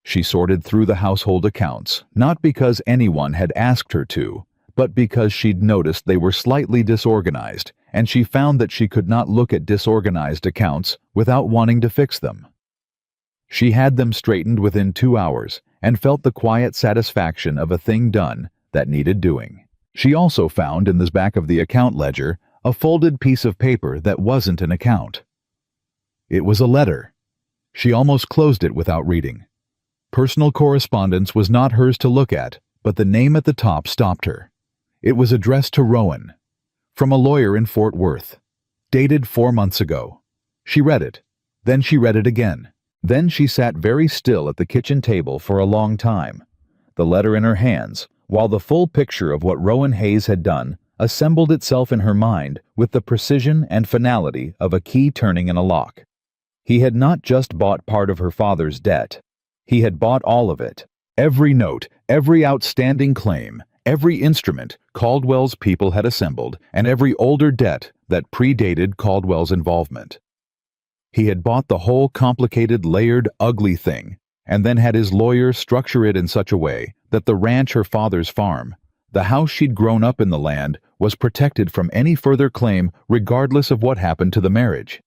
She sorted through the household accounts, not because anyone had asked her to, but because she'd noticed they were slightly disorganized, and she found that she could not look at disorganized accounts without wanting to fix them. She had them straightened within 2 hours and felt the quiet satisfaction of a thing done that needed doing. She also found in the back of the account ledger a folded piece of paper that wasn't an account. It was a letter. She almost closed it without reading. Personal correspondence was not hers to look at, but the name at the top stopped her. It was addressed to Rowan, from a lawyer in Fort Worth, dated 4 months ago. She read it. Then she read it again. Then she sat very still at the kitchen table for a long time, the letter in her hands, while the full picture of what Rowan Hayes had done assembled itself in her mind with the precision and finality of a key turning in a lock. He had not just bought part of her father's debt. He had bought all of it. Every note, every outstanding claim, every instrument Caldwell's people had assembled, and every older debt that predated Caldwell's involvement. He had bought the whole complicated, layered, ugly thing, and then had his lawyer structure it in such a way that the ranch, her father's farm, the house she'd grown up in the land, was protected from any further claim regardless of what happened to the marriage.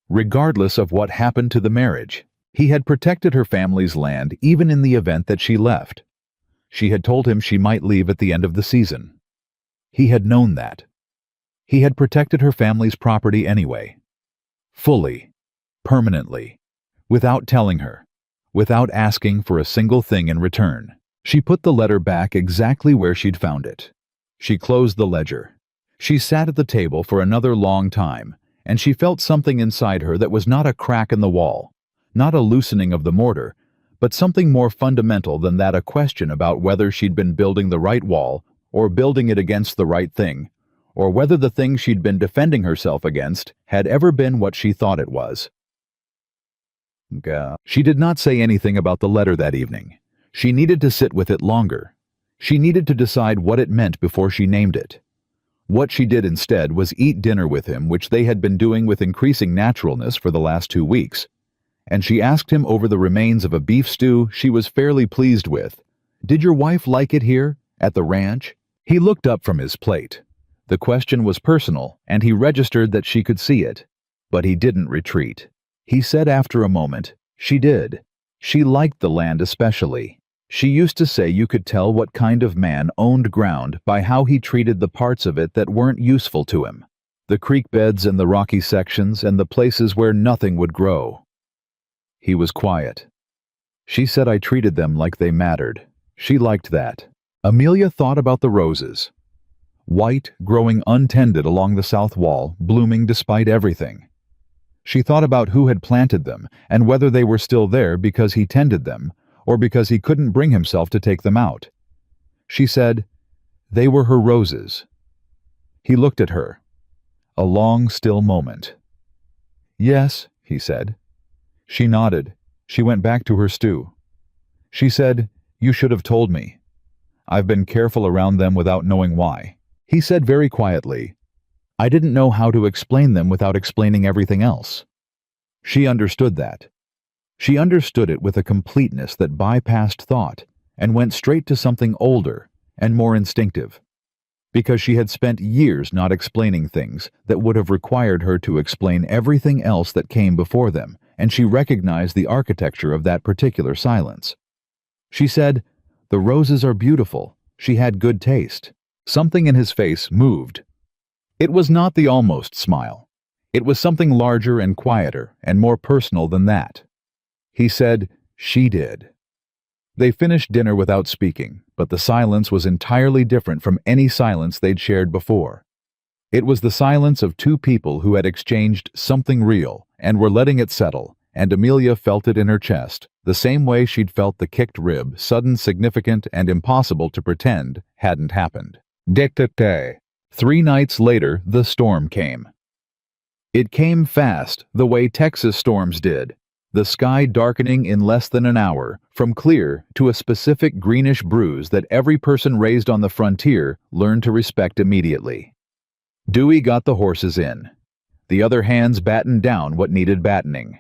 Regardless of what happened to the marriage, he had protected her family's land even in the event that she left. She had told him she might leave at the end of the season. He had known that. He had protected her family's property anyway. Fully, permanently, without telling her, without asking for a single thing in return. She put the letter back exactly where she'd found it. She closed the ledger. She sat at the table for another long time, and she felt something inside her that was not a crack in the wall, not a loosening of the mortar, but something more fundamental than that, a question about whether she'd been building the right wall, or building it against the right thing, or whether the thing she'd been defending herself against had ever been what she thought it was. She did not say anything about the letter that evening. She needed to sit with it longer. She needed to decide what it meant before she named it. What she did instead was eat dinner with him, which they had been doing with increasing naturalness for the last 2 weeks. And she asked him over the remains of a beef stew she was fairly pleased with, "Did your wife like it here, at the ranch?" He looked up from his plate. The question was personal, and he registered that she could see it. But he didn't retreat. He said after a moment, "She did. She liked the land especially. She used to say you could tell what kind of man owned ground by how he treated the parts of it that weren't useful to him. The creek beds and the rocky sections and the places where nothing would grow." He was quiet. "She said I treated them like they mattered. She liked that." Amelia thought about the roses. White, growing untended along the south wall, blooming despite everything. She thought about who had planted them and whether they were still there because he tended them or because he couldn't bring himself to take them out. She said, "They were her roses." He looked at her. A long, still moment. "Yes," he said. She nodded. She went back to her stew. She said, "You should have told me. I've been careful around them without knowing why." He said very quietly, "I didn't know how to explain them without explaining everything else." She understood that. She understood it with a completeness that bypassed thought and went straight to something older and more instinctive. Because she had spent years not explaining things that would have required her to explain everything else that came before them, and she recognized the architecture of that particular silence. She said, "The roses are beautiful. She had good taste." Something in his face moved. It was not the almost smile. It was something larger and quieter and more personal than that. He said, "She did." They finished dinner without speaking, but the silence was entirely different from any silence they'd shared before. It was the silence of two people who had exchanged something real and were letting it settle, and Amelia felt it in her chest, the same way she'd felt the kicked rib, sudden, significant, and impossible to pretend hadn't happened. Etched. 3 nights later, the storm came. It came fast, the way Texas storms did, the sky darkening in less than an hour, from clear to a specific greenish bruise that every person raised on the frontier learned to respect immediately. Dewey got the horses in. The other hands battened down what needed battening.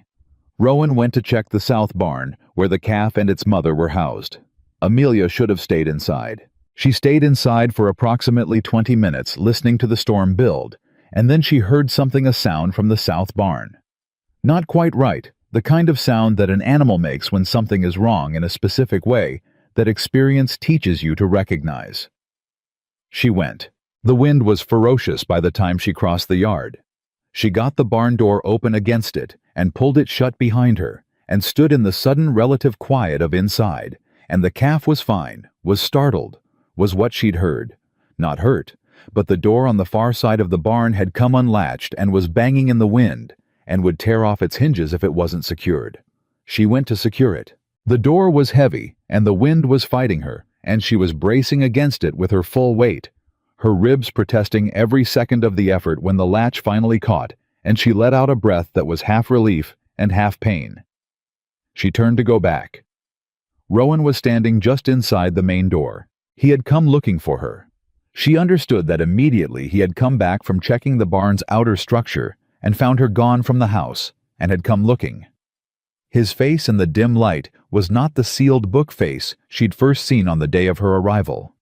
Rowan went to check the south barn, where the calf and its mother were housed. Amelia should have stayed inside. She stayed inside for approximately 20 minutes, listening to the storm build, and then she heard something, a sound from the south barn. Not quite right, the kind of sound that an animal makes when something is wrong in a specific way that experience teaches you to recognize. She went. The wind was ferocious by the time she crossed the yard. She got the barn door open against it and pulled it shut behind her and stood in the sudden relative quiet of inside, and the calf was fine, was startled, was what she'd heard. Not hurt, but the door on the far side of the barn had come unlatched and was banging in the wind, and would tear off its hinges if it wasn't secured. She went to secure it. The door was heavy, and the wind was fighting her, and she was bracing against it with her full weight, her ribs protesting every second of the effort when the latch finally caught, and she let out a breath that was half relief and half pain. She turned to go back. Rowan was standing just inside the main door. He had come looking for her. She understood that immediately. He had come back from checking the barn's outer structure and found her gone from the house, and had come looking. His face in the dim light was not the sealed book face she'd first seen on the day of her arrival.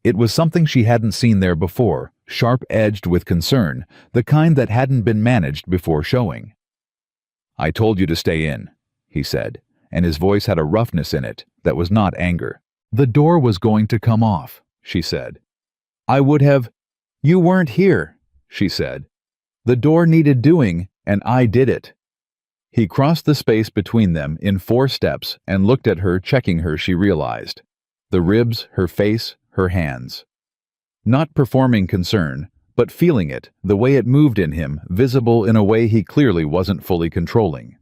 It was something she hadn't seen there before, sharp-edged with concern, the kind that hadn't been managed before showing. "I told you to stay in," he said, and his voice had a roughness in it that was not anger. "The door was going to come off," she said. "I would have—" "You weren't here," she said. "The door needed doing, and I did it." He crossed the space between them in 4 steps and looked at her, checking her, she realized. The ribs, her face, her hands. Not performing concern, but feeling it, the way it moved in him, visible in a way he clearly wasn't fully controlling.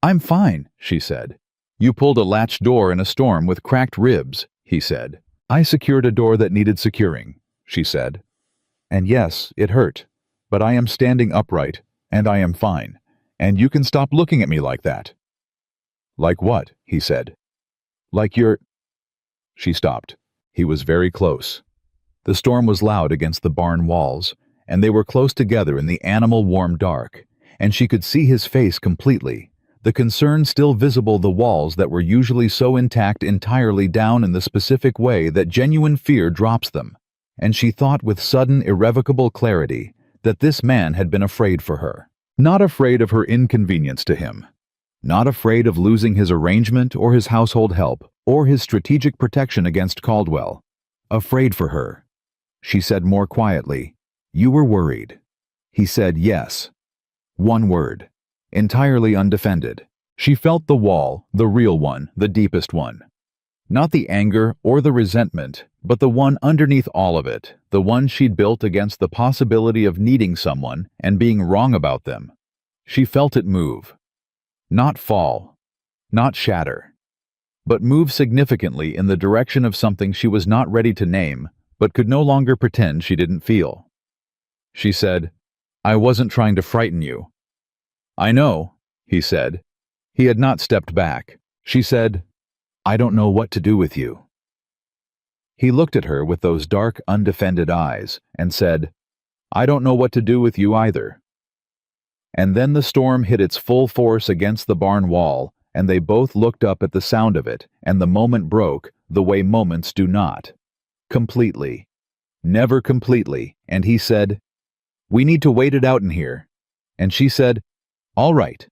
"I'm fine," she said. "You pulled a latch door in a storm with cracked ribs," he said. "I secured a door that needed securing," she said. "And yes, it hurt, but I am standing upright, and I am fine, and you can stop looking at me like that." "Like what?" he said. "Like you're—" She stopped. He was very close. The storm was loud against the barn walls, and they were close together in the animal-warm dark, and she could see his face completely, the concern still visible, the walls that were usually so intact entirely down in the specific way that genuine fear drops them, and she thought with sudden, irrevocable clarity that this man had been afraid for her. Not afraid of her inconvenience to him. Not afraid of losing his arrangement or his household help or his strategic protection against Caldwell. Afraid for her. She said more quietly, "You were worried." He said yes. One word. Entirely undefended. She felt the wall, the real one, the deepest one. Not the anger or the resentment, but the one underneath all of it, the one she'd built against the possibility of needing someone and being wrong about them. She felt it move. Not fall. Not shatter. But move significantly in the direction of something she was not ready to name, but could no longer pretend she didn't feel. She said, "I wasn't trying to frighten you." "I know," he said. He had not stepped back. She said, "I don't know what to do with you." He looked at her with those dark, undefended eyes and said, "I don't know what to do with you either." And then the storm hit its full force against the barn wall, and they both looked up at the sound of it, and the moment broke, the way moments do not. Completely. Never completely, and he said, "We need to wait it out in here." And she said, "All right."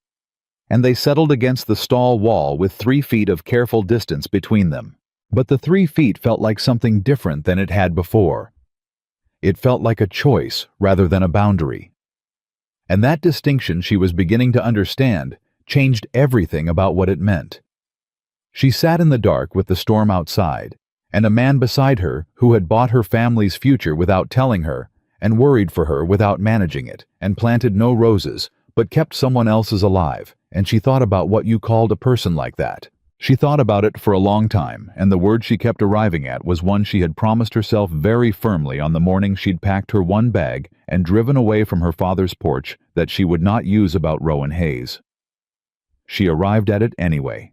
And they settled against the stall wall with 3 feet of careful distance between them. But the 3 feet felt like something different than it had before. It felt like a choice rather than a boundary. And that distinction she was beginning to understand changed everything about what it meant. She sat in the dark with the storm outside, and a man beside her who had bought her family's future without telling her, and worried for her without managing it, and planted no roses, but kept someone else's alive, and she thought about what you called a person like that. She thought about it for a long time, and the word she kept arriving at was one she had promised herself very firmly on the morning she'd packed her one bag and driven away from her father's porch that she would not use about Rowan Hayes. She arrived at it anyway.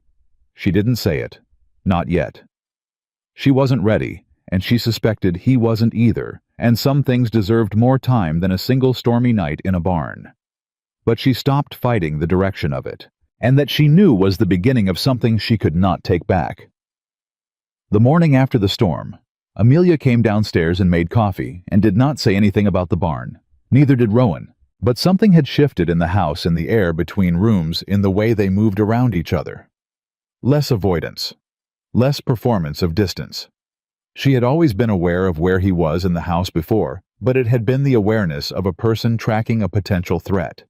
She didn't say it. Not yet. She wasn't ready, and she suspected he wasn't either, and some things deserved more time than a single stormy night in a barn. But she stopped fighting the direction of it, and that she knew was the beginning of something she could not take back. The morning after the storm, Amelia came downstairs and made coffee and did not say anything about the barn. Neither did Rowan. But something had shifted in the house, in the air between rooms, in the way they moved around each other. Less avoidance. Less performance of distance. She had always been aware of where he was in the house before, but it had been the awareness of a person tracking a potential threat.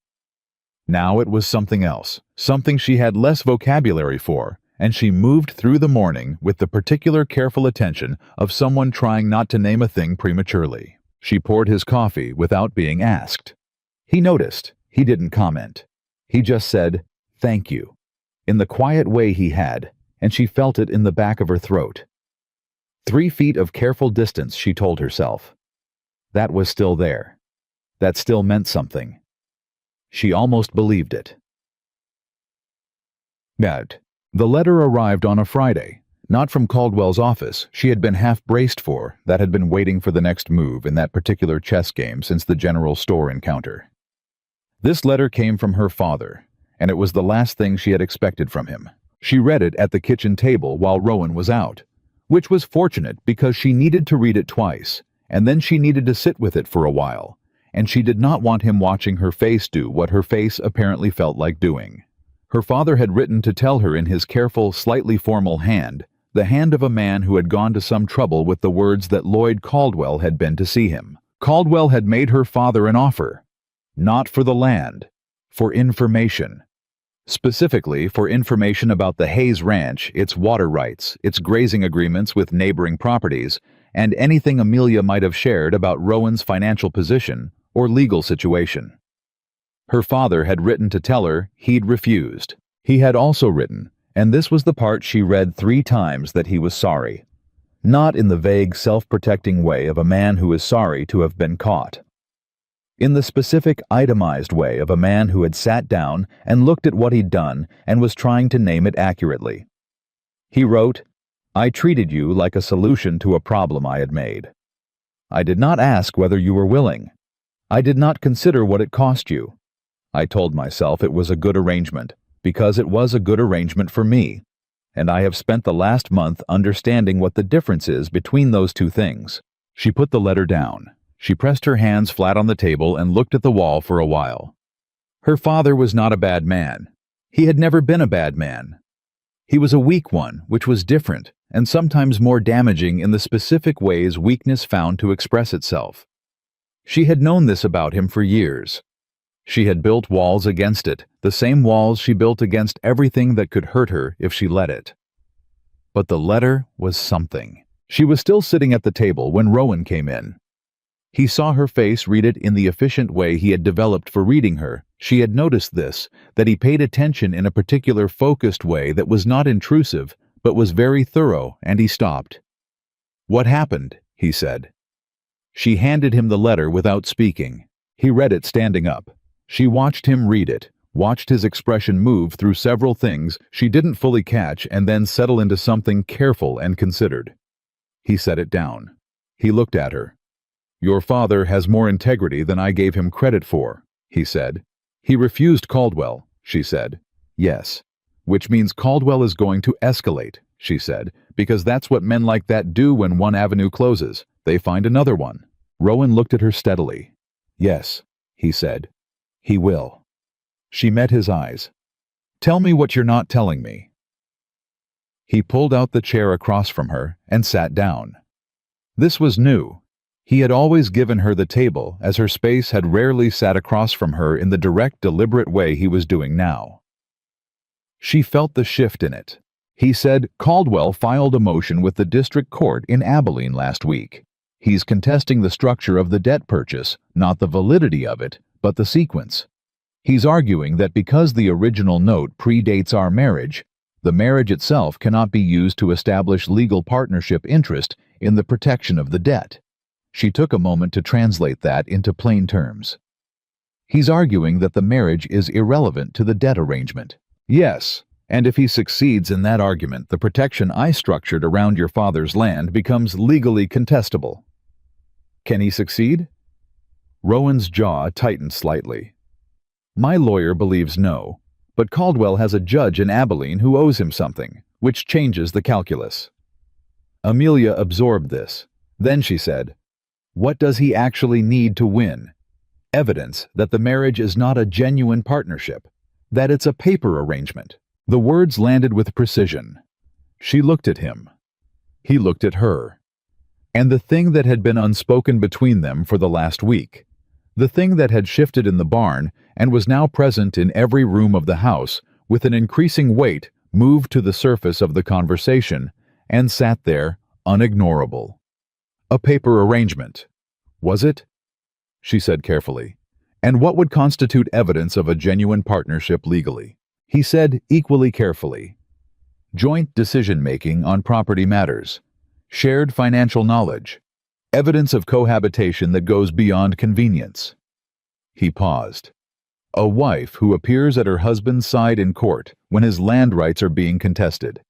Now it was something else, something she had less vocabulary for, and she moved through the morning with the particular careful attention of someone trying not to name a thing prematurely. She poured his coffee without being asked. He noticed. He didn't comment. He just said, "Thank you," in the quiet way he had, and she felt it in the back of her throat. 3 feet of careful distance, she told herself. That was still there. That still meant something. She almost believed it. But the letter arrived on a Friday, not from Caldwell's office she had been half braced for, that had been waiting for the next move in that particular chess game since the general store encounter. This letter came from her father, and it was the last thing she had expected from him. She read it at the kitchen table while Rowan was out, which was fortunate because she needed to read it twice, and then she needed to sit with it for a while, and she did not want him watching her face do what her face apparently felt like doing. Her father had written to tell her in his careful, slightly formal hand, the hand of a man who had gone to some trouble with the words that Lloyd Caldwell had been to see him. Caldwell had made her father an offer. Not for the land. For information. Specifically for information about the Hayes Ranch, its water rights, its grazing agreements with neighboring properties, and anything Amelia might have shared about Rowan's financial position or legal situation. Her father had written to tell her he'd refused. He had also written, and this was the part she read 3 times, that he was sorry. Not in the vague, self-protecting way of a man who is sorry to have been caught. In the specific, itemized way of a man who had sat down and looked at what he'd done and was trying to name it accurately. He wrote, "I treated you like a solution to a problem I had made. I did not ask whether you were willing. I did not consider what it cost you. I told myself it was a good arrangement, because it was a good arrangement for me, and I have spent the last month understanding what the difference is between those two things." She put the letter down. She pressed her hands flat on the table and looked at the wall for a while. Her father was not a bad man. He had never been a bad man. He was a weak one, which was different, and sometimes more damaging in the specific ways weakness found to express itself. She had known this about him for years. She had built walls against it, the same walls she built against everything that could hurt her if she let it. But the letter was something. She was still sitting at the table when Rowan came in. He saw her face read it in the efficient way he had developed for reading her. She had noticed this, that he paid attention in a particular focused way that was not intrusive, but was very thorough, and he stopped. "What happened?" he said. She handed him the letter without speaking. He read it standing up. She watched him read it, watched his expression move through several things she didn't fully catch and then settle into something careful and considered. He set it down. He looked at her. "Your father has more integrity than I gave him credit for," he said. "He refused Caldwell," she said. "Yes. Which means Caldwell is going to escalate," she said, "because that's what men like that do when one avenue closes. They find another one." Rowan looked at her steadily. "Yes," he said. "He will." She met his eyes. "Tell me what you're not telling me." He pulled out the chair across from her and sat down. This was new. He had always given her the table, as her space had rarely sat across from her in the direct, deliberate way he was doing now. She felt the shift in it. He said, "Caldwell filed a motion with the district court in Abilene last week. He's contesting the structure of the debt purchase, not the validity of it, but the sequence. He's arguing that because the original note predates our marriage, the marriage itself cannot be used to establish legal partnership interest in the protection of the debt." She took a moment to translate that into plain terms. "He's arguing that the marriage is irrelevant to the debt arrangement." "Yes, and if he succeeds in that argument, the protection I structured around your father's land becomes legally contestable." "Can he succeed?" Rowan's jaw tightened slightly. "My lawyer believes no, but Caldwell has a judge in Abilene who owes him something, which changes the calculus." Amelia absorbed this. Then she said, "What does he actually need to win? Evidence that the marriage is not a genuine partnership, that it's a paper arrangement." The words landed with precision. She looked at him. He looked at her. And the thing that had been unspoken between them for the last week, the thing that had shifted in the barn and was now present in every room of the house, with an increasing weight, moved to the surface of the conversation and sat there, unignorable. A paper arrangement. Was it? She said carefully. And what would constitute evidence of a genuine partnership legally? He said equally carefully. Joint decision-making on property matters. Shared financial knowledge. Evidence of cohabitation that goes beyond convenience. He paused. A wife who appears at her husband's side in court when his land rights are being contested.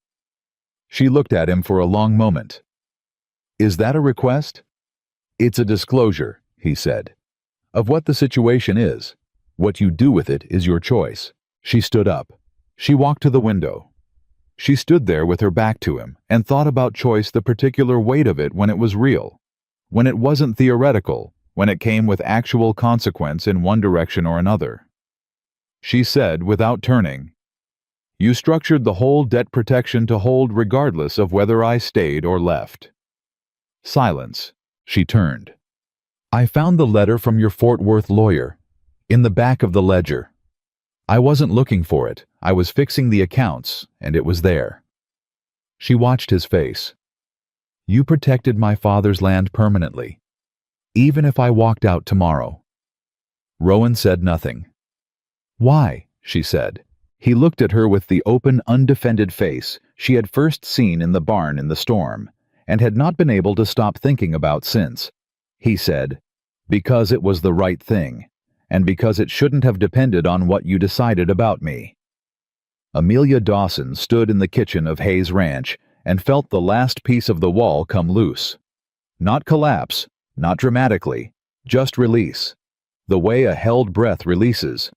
She looked at him for a long moment. Is that a request? It's a disclosure, he said, of what the situation is. What you do with it is your choice. She stood up. She walked to the window. She stood there with her back to him and thought about choice, the particular weight of it when it was real, when it wasn't theoretical, when it came with actual consequence in one direction or another. She said, without turning, "You structured the whole debt protection to hold regardless of whether I stayed or left." Silence. She turned. "I found the letter from your Fort Worth lawyer, in the back of the ledger. I wasn't looking for it. I was fixing the accounts, and it was there." She watched his face. "You protected my father's land permanently, even if I walked out tomorrow." Rowan said nothing. "Why?" she said. He looked at her with the open, undefended face she had first seen in the barn in the storm, and had not been able to stop thinking about since. He said, "Because it was the right thing, and because it shouldn't have depended on what you decided about me." Amelia Dawson stood in the kitchen of Hayes Ranch and felt the last piece of the wall come loose. Not collapse, not dramatically, just release. The way a held breath releases.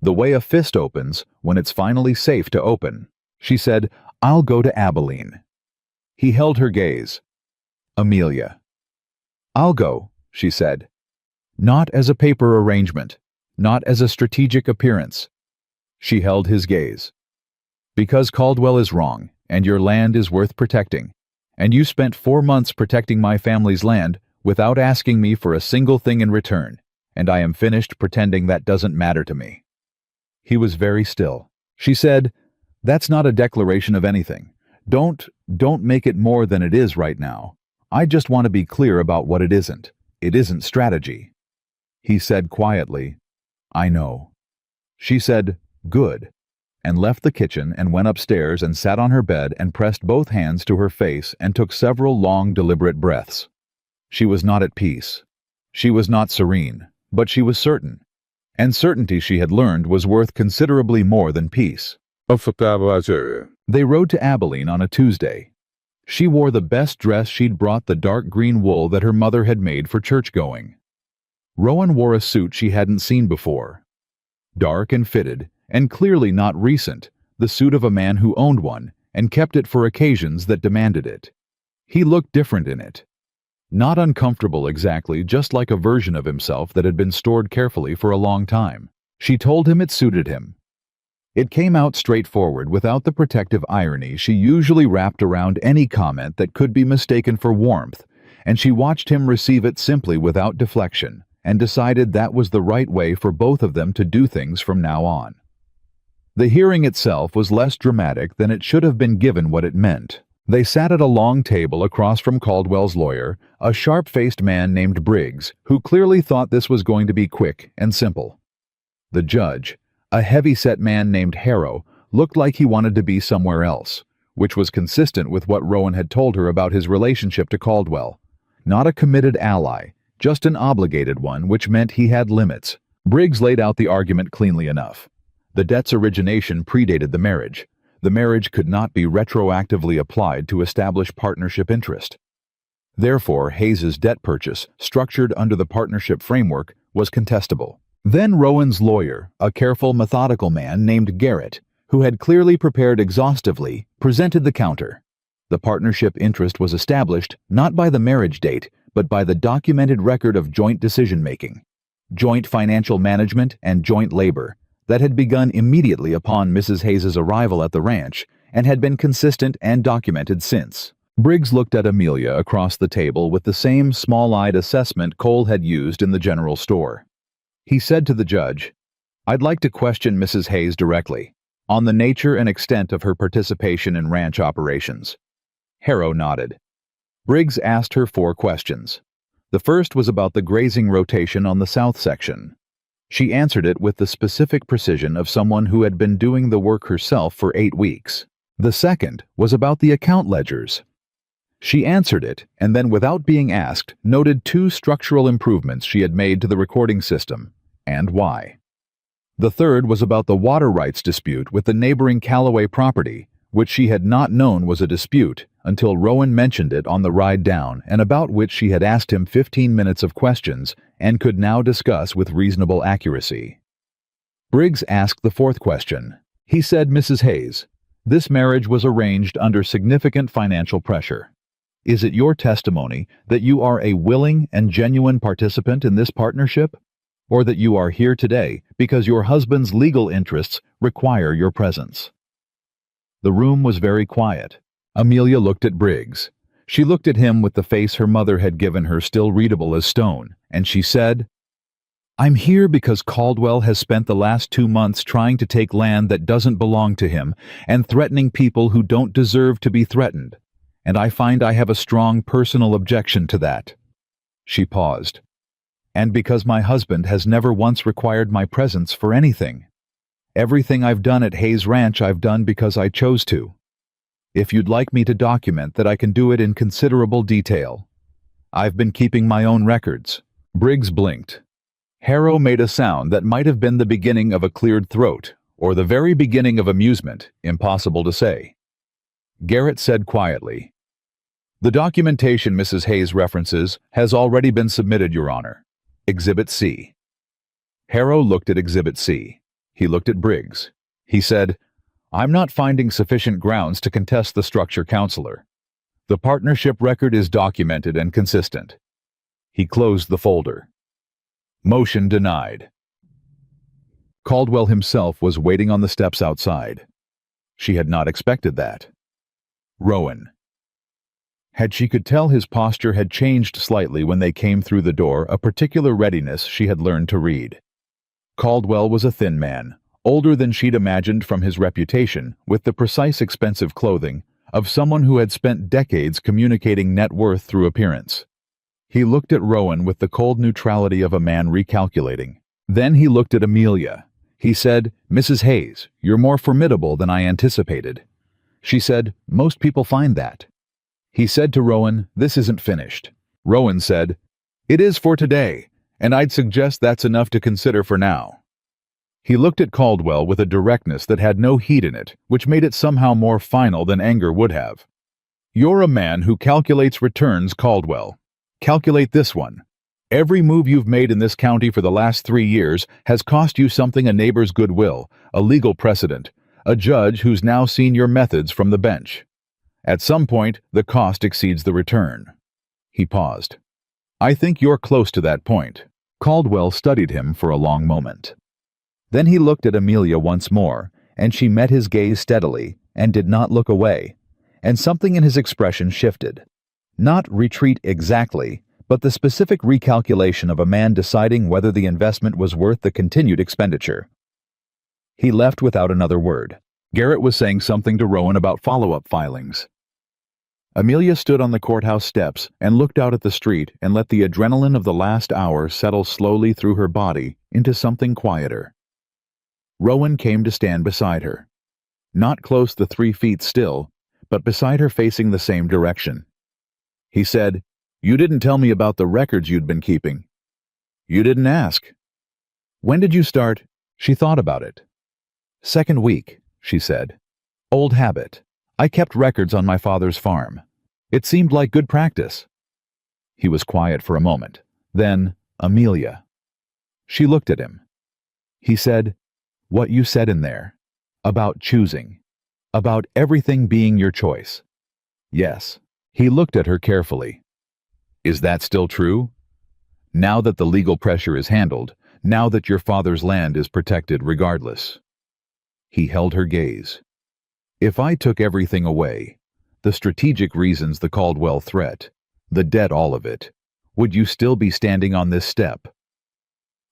The way a fist opens when it's finally safe to open. She said, "I'll go to Abilene." He held her gaze. "Amelia." "I'll go," she said. "Not as a paper arrangement, not as a strategic appearance." She held his gaze. "Because Caldwell is wrong, and your land is worth protecting, and you spent 4 months protecting my family's land without asking me for a single thing in return, and I am finished pretending that doesn't matter to me." He was very still. She said, "That's not a declaration of anything. Don't make it more than it is right now. I just want to be clear about what it isn't. It isn't strategy." He said quietly, "I know." She said, "Good," and left the kitchen and went upstairs and sat on her bed and pressed both hands to her face and took several long, deliberate breaths. She was not at peace. She was not serene, but she was certain. And certainty, she had learned, was worth considerably more than peace. They rode to Abilene on a Tuesday. She wore the best dress she'd brought, the dark green wool that her mother had made for church-going. Rowan wore a suit she hadn't seen before. Dark and fitted, and clearly not recent, the suit of a man who owned one and kept it for occasions that demanded it. He looked different in it. Not uncomfortable exactly, just like a version of himself that had been stored carefully for a long time. She told him it suited him. It came out straightforward, without the protective irony she usually wrapped around any comment that could be mistaken for warmth, and she watched him receive it simply without deflection, and decided that was the right way for both of them to do things from now on. The hearing itself was less dramatic than it should have been given what it meant. They sat at a long table across from Caldwell's lawyer, a sharp-faced man named Briggs, who clearly thought this was going to be quick and simple. The judge, a heavy-set man named Harrow, looked like he wanted to be somewhere else, which was consistent with what Rowan had told her about his relationship to Caldwell. Not a committed ally, just an obligated one, which meant he had limits. Briggs laid out the argument cleanly enough. The debt's origination predated the marriage. The marriage could not be retroactively applied to establish partnership interest. Therefore, Hayes's debt purchase, structured under the partnership framework, was contestable. Then Rowan's lawyer, a careful, methodical man named Garrett, who had clearly prepared exhaustively, presented the counter. The partnership interest was established not by the marriage date, but by the documented record of joint decision-making, joint financial management, and joint labor that had begun immediately upon Mrs. Hayes's arrival at the ranch and had been consistent and documented since. Briggs looked at Amelia across the table with the same small-eyed assessment Cole had used in the general store. He said to the judge, "I'd like to question Mrs. Hayes directly on the nature and extent of her participation in ranch operations." Harrow nodded. Briggs asked her 4 questions. The first was about the grazing rotation on the south section. She answered it with the specific precision of someone who had been doing the work herself for 8 weeks. The second was about the account ledgers. She answered it, and then, without being asked, noted 2 structural improvements she had made to the recording system, and why. The third was about the water rights dispute with the neighboring Callaway property, which she had not known was a dispute until Rowan mentioned it on the ride down, and about which she had asked him 15 minutes of questions and could now discuss with reasonable accuracy. Briggs asked the 4th question. He said, "Mrs. Hayes, this marriage was arranged under significant financial pressure. Is it your testimony that you are a willing and genuine participant in this partnership, or that you are here today because your husband's legal interests require your presence?" The room was very quiet. Amelia looked at Briggs. She looked at him with the face her mother had given her, still readable as stone, and she said, I'm here because Caldwell has spent the last 2 months trying to take land that doesn't belong to him and threatening people who don't deserve to be threatened, and I find I have a strong personal objection to that." She paused. "And because my husband has never once required my presence for anything. Everything I've done at Hayes Ranch I've done because I chose to. If you'd like me to document that, I can do it in considerable detail. I've been keeping my own records." Briggs blinked. Harrow made a sound that might have been the beginning of a cleared throat, or the very beginning of amusement, impossible to say. Garrett said quietly, "The documentation Mrs. Hayes references has already been submitted, Your Honor. Exhibit C." Harrow looked at Exhibit C. He looked at Briggs. He said, "I'm not finding sufficient grounds to contest the structure, Counselor. The partnership record is documented and consistent." He closed the folder. Motion denied. Caldwell himself was waiting on the steps outside. She had not expected that. Rowan. Had she could tell his posture had changed slightly when they came through the door, a particular readiness she had learned to read. Caldwell was a thin man, older than she'd imagined from his reputation, with the precise expensive clothing of someone who had spent decades communicating net worth through appearance. He looked at Rowan with the cold neutrality of a man recalculating. Then he looked at Amelia. He said, "Mrs. Hayes, you're more formidable than I anticipated." She said, "Most people find that." He said to Rowan, "This isn't finished." Rowan said, "It is for today, and I'd suggest that's enough to consider for now." He looked at Caldwell with a directness that had no heat in it, which made it somehow more final than anger would have. "You're a man who calculates returns, Caldwell. Calculate this one. Every move you've made in this county for the last 3 years has cost you something: a neighbor's goodwill, a legal precedent, a judge who's now seen your methods from the bench. At some point, the cost exceeds the return." He paused. "I think you're close to that point." Caldwell studied him for a long moment. Then he looked at Amelia once more, and she met his gaze steadily and did not look away, and something in his expression shifted. Not retreat exactly, but the specific recalculation of a man deciding whether the investment was worth the continued expenditure. He left without another word. Garrett was saying something to Rowan about follow-up filings. Amelia stood on the courthouse steps and looked out at the street and let the adrenaline of the last hour settle slowly through her body into something quieter. Rowan came to stand beside her. Not close to 3 feet still, but beside her facing the same direction. He said, "You didn't tell me about the records you'd been keeping." "You didn't ask." "When did you start?" She thought about it. "Second week," she said. "Old habit. I kept records on my father's farm. It seemed like good practice." He was quiet for a moment. Then, "Amelia." She looked at him. He said, "What you said in there. About choosing. About everything being your choice." "Yes." He looked at her carefully. "Is that still true? Now that the legal pressure is handled, now that your father's land is protected regardless?" He held her gaze. "If I took everything away, the strategic reasons, the Caldwell threat, the debt, all of it, would you still be standing on this step?"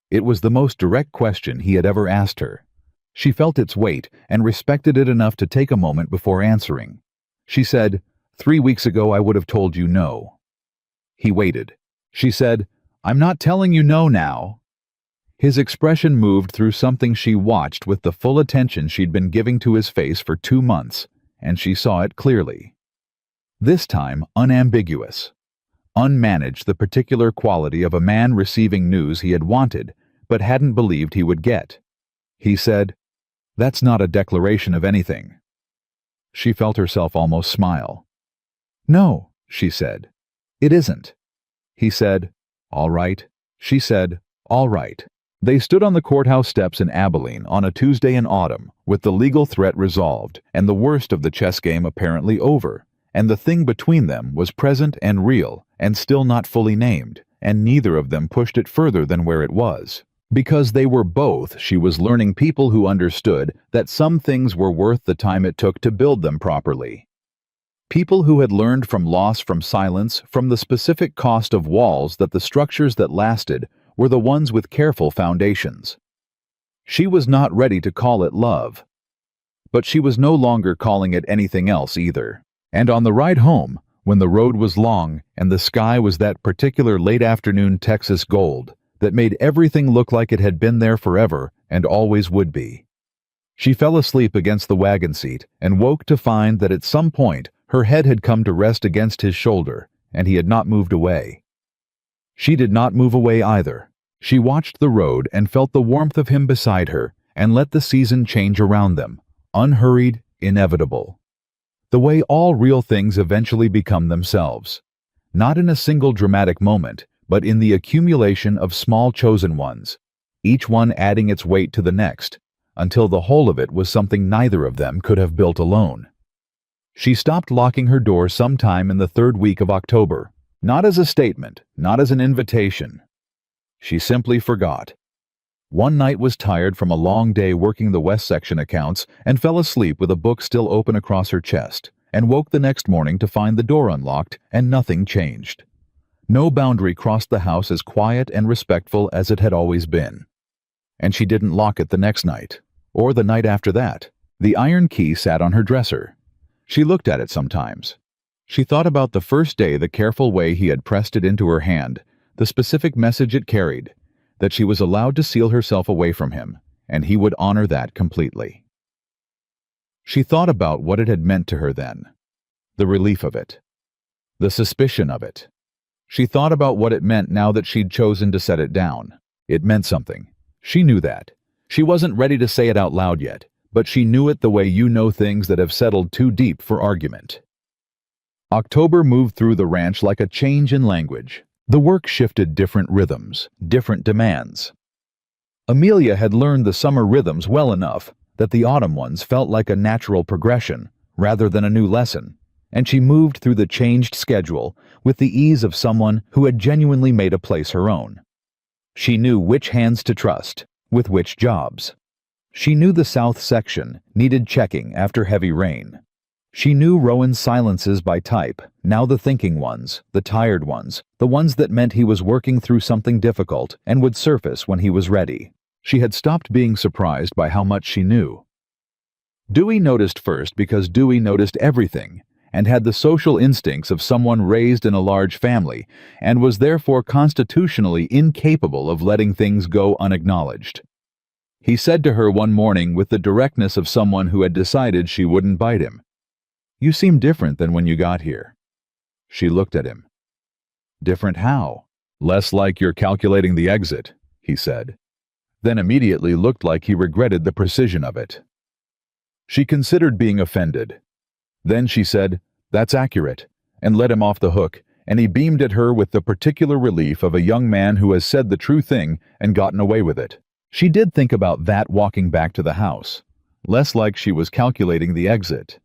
It was the most direct question he had ever asked her. She felt its weight and respected it enough to take a moment before answering. She said, "3 weeks ago I would have told you no." He waited. She said, "I'm not telling you no now." His expression moved through something she watched with the full attention she'd been giving to his face for 2 months, and she saw it clearly. This time unambiguous. Unmanaged, the particular quality of a man receiving news he had wanted, but hadn't believed he would get. He said, "That's not a declaration of anything." She felt herself almost smile. "No," she said, "it isn't." He said, "All right." She said, "All right." They stood on the courthouse steps in Abilene on a Tuesday in autumn, with the legal threat resolved, and the worst of the chess game apparently over, and the thing between them was present and real, and still not fully named, and neither of them pushed it further than where it was. Because they were both, she was learning, people who understood that some things were worth the time it took to build them properly. People who had learned from loss, from silence, from the specific cost of walls, that the structures that lasted were the ones with careful foundations. She was not ready to call it love, but she was no longer calling it anything else either. And on the ride home, when the road was long and the sky was that particular late afternoon Texas gold that made everything look like it had been there forever and always would be, she fell asleep against the wagon seat and woke to find that at some point her head had come to rest against his shoulder and he had not moved away. She did not move away either. She watched the road and felt the warmth of him beside her and let the season change around them, unhurried, inevitable. The way all real things eventually become themselves. Not in a single dramatic moment, but in the accumulation of small chosen ones, each one adding its weight to the next, until the whole of it was something neither of them could have built alone. She stopped locking her door sometime in the third week of October, not as a statement, not as an invitation. She simply forgot. One night was tired from a long day working the West Section accounts and fell asleep with a book still open across her chest, and woke the next morning to find the door unlocked and nothing changed. No boundary crossed the house as quiet and respectful as it had always been. And she didn't lock it the next night, or the night after that. The iron key sat on her dresser. She looked at it sometimes. She thought about the first day, the careful way he had pressed it into her hand, the specific message it carried, that she was allowed to seal herself away from him, and he would honor that completely. She thought about what it had meant to her then, the relief of it, the suspicion of it. She thought about what it meant now that she'd chosen to set it down. It meant something. She knew that. She wasn't ready to say it out loud yet, but she knew it the way you know things that have settled too deep for argument. October moved through the ranch like a change in language. The work shifted different rhythms, different demands. Amelia had learned the summer rhythms well enough that the autumn ones felt like a natural progression rather than a new lesson, and she moved through the changed schedule with the ease of someone who had genuinely made a place her own. She knew which hands to trust, with which jobs. She knew the South Section needed checking after heavy rain. She knew Rowan's silences by type, now the thinking ones, the tired ones, the ones that meant he was working through something difficult and would surface when he was ready. She had stopped being surprised by how much she knew. Dewey noticed first because Dewey noticed everything and had the social instincts of someone raised in a large family and was therefore constitutionally incapable of letting things go unacknowledged. He said to her one morning with the directness of someone who had decided she wouldn't bite him, "You seem different than when you got here." She looked at him. "Different how?" "Less like you're calculating the exit," he said, then immediately looked like he regretted the precision of it. She considered being offended. Then she said, "That's accurate," and let him off the hook, and he beamed at her with the particular relief of a young man who has said the true thing and gotten away with it. She did think about that walking back to the house, less like she was calculating the exit.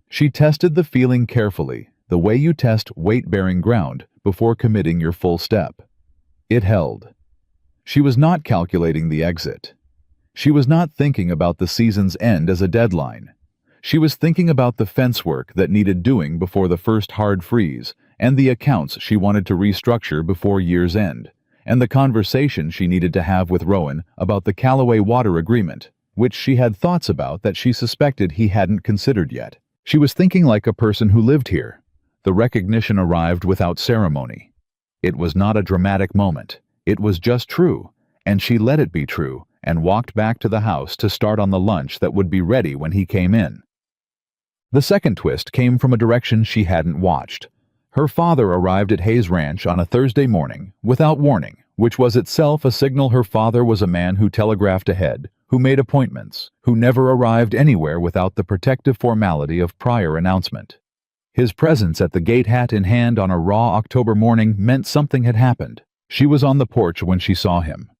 She tested the feeling carefully, the way you test weight-bearing ground before committing your full step. It held. She was not calculating the exit. She was not thinking about the season's end as a deadline. She was thinking about the fence work that needed doing before the first hard freeze, and the accounts she wanted to restructure before year's end, and the conversation she needed to have with Rowan about the Callaway water agreement, which she had thoughts about that she suspected he hadn't considered yet. She was thinking like a person who lived here. The recognition arrived without ceremony. It was not a dramatic moment. It was just true, and she let it be true and walked back to the house to start on the lunch that would be ready when he came in. The second twist came from a direction she hadn't watched. Her father arrived at Hayes Ranch on a Thursday morning, without warning, which was itself a signal her father was a man who telegraphed ahead, who made appointments, who never arrived anywhere without the protective formality of prior announcement. His presence at the gate, hat in hand on a raw October morning, meant something had happened. She was on the porch when she saw him.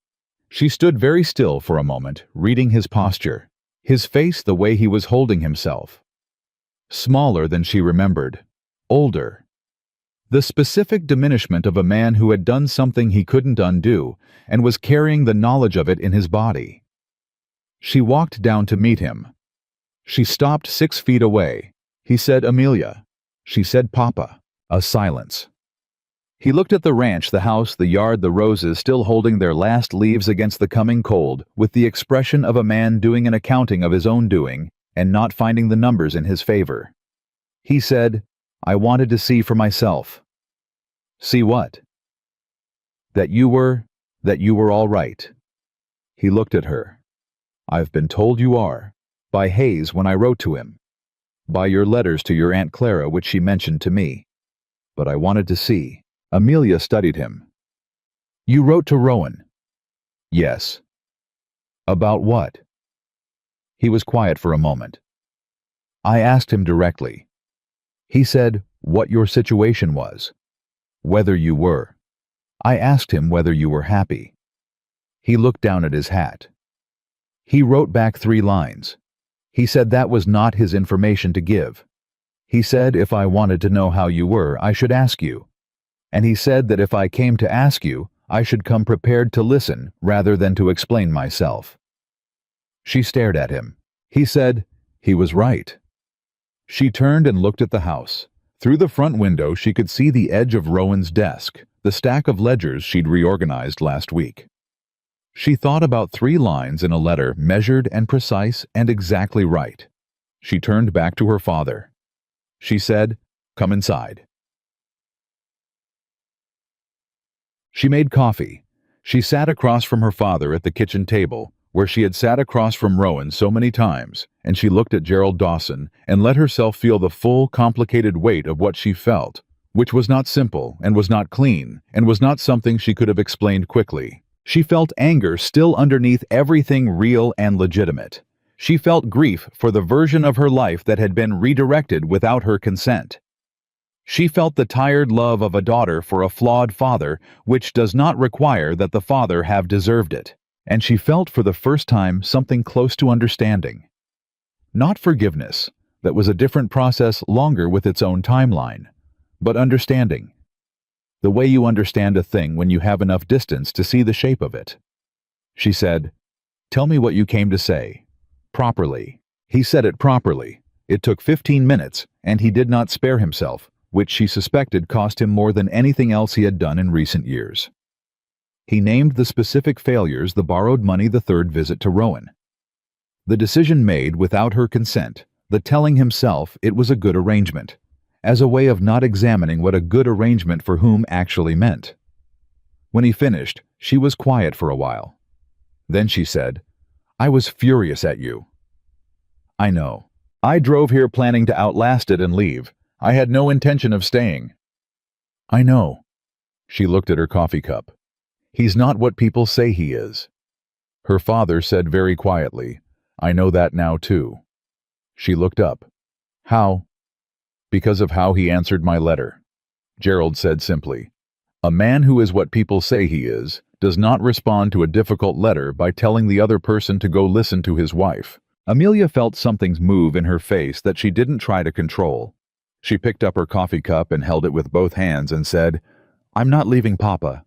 She stood very still for a moment, reading his posture, his face, the way he was holding himself. Smaller than she remembered. Older. The specific diminishment of a man who had done something he couldn't undo and was carrying the knowledge of it in his body. She walked down to meet him. She stopped 6 feet away. He said, "Amelia." She said, "Papa." A silence. He looked at the ranch, the house, the yard, the roses still holding their last leaves against the coming cold, with the expression of a man doing an accounting of his own doing and not finding the numbers in his favor. He said, "I wanted to see for myself." "See what?" That you were all right." He looked at her. "I've been told you are. By Hayes when I wrote to him. By your letters to your Aunt Clara which she mentioned to me. But I wanted to see." Amelia studied him. "You wrote to Rowan?" "Yes." "About what?" He was quiet for a moment. "I asked him directly. He said what your situation was. Whether you were. I asked him whether you were happy." He looked down at his hat. He wrote back 3 lines. He said that was not his information to give. He said if I wanted to know how you were, I should ask you. And he said that if I came to ask you, I should come prepared to listen rather than to explain myself. She stared at him. He said, he was right. She turned and looked at the house. Through the front window she could see the edge of Rowan's desk, the stack of ledgers she'd reorganized last week. She thought about 3 lines in a letter, measured and precise and exactly right. She turned back to her father. She said, "Come inside." She made coffee. She sat across from her father at the kitchen table, where she had sat across from Rowan so many times, and she looked at Gerald Dawson and let herself feel the full, complicated weight of what she felt, which was not simple and was not clean and was not something she could have explained quickly. She felt anger still underneath everything real and legitimate. She felt grief for the version of her life that had been redirected without her consent. She felt the tired love of a daughter for a flawed father, which does not require that the father have deserved it. And she felt for the first time something close to understanding. Not forgiveness, that was a different process longer with its own timeline, but understanding. The way you understand a thing when you have enough distance to see the shape of it. She said, "Tell me what you came to say." Properly. He said it properly. It took 15 minutes, and he did not spare himself, which she suspected cost him more than anything else he had done in recent years. He named the specific failures, the borrowed money, the 3rd visit to Rowan. The decision made without her consent, the telling himself it was a good arrangement, as a way of not examining what a good arrangement for whom actually meant. When he finished, she was quiet for a while. Then she said, "I was furious at you." "I know. I drove here planning to outlast it and leave. I had no intention of staying." "I know." She looked at her coffee cup. "He's not what people say he is." Her father said very quietly, "I know that now too." She looked up. "How?" "Because of how he answered my letter." Gerald said simply, "A man who is what people say he is does not respond to a difficult letter by telling the other person to go listen to his wife." Amelia felt something move in her face that she didn't try to control. She picked up her coffee cup and held it with both hands and said, "I'm not leaving Papa."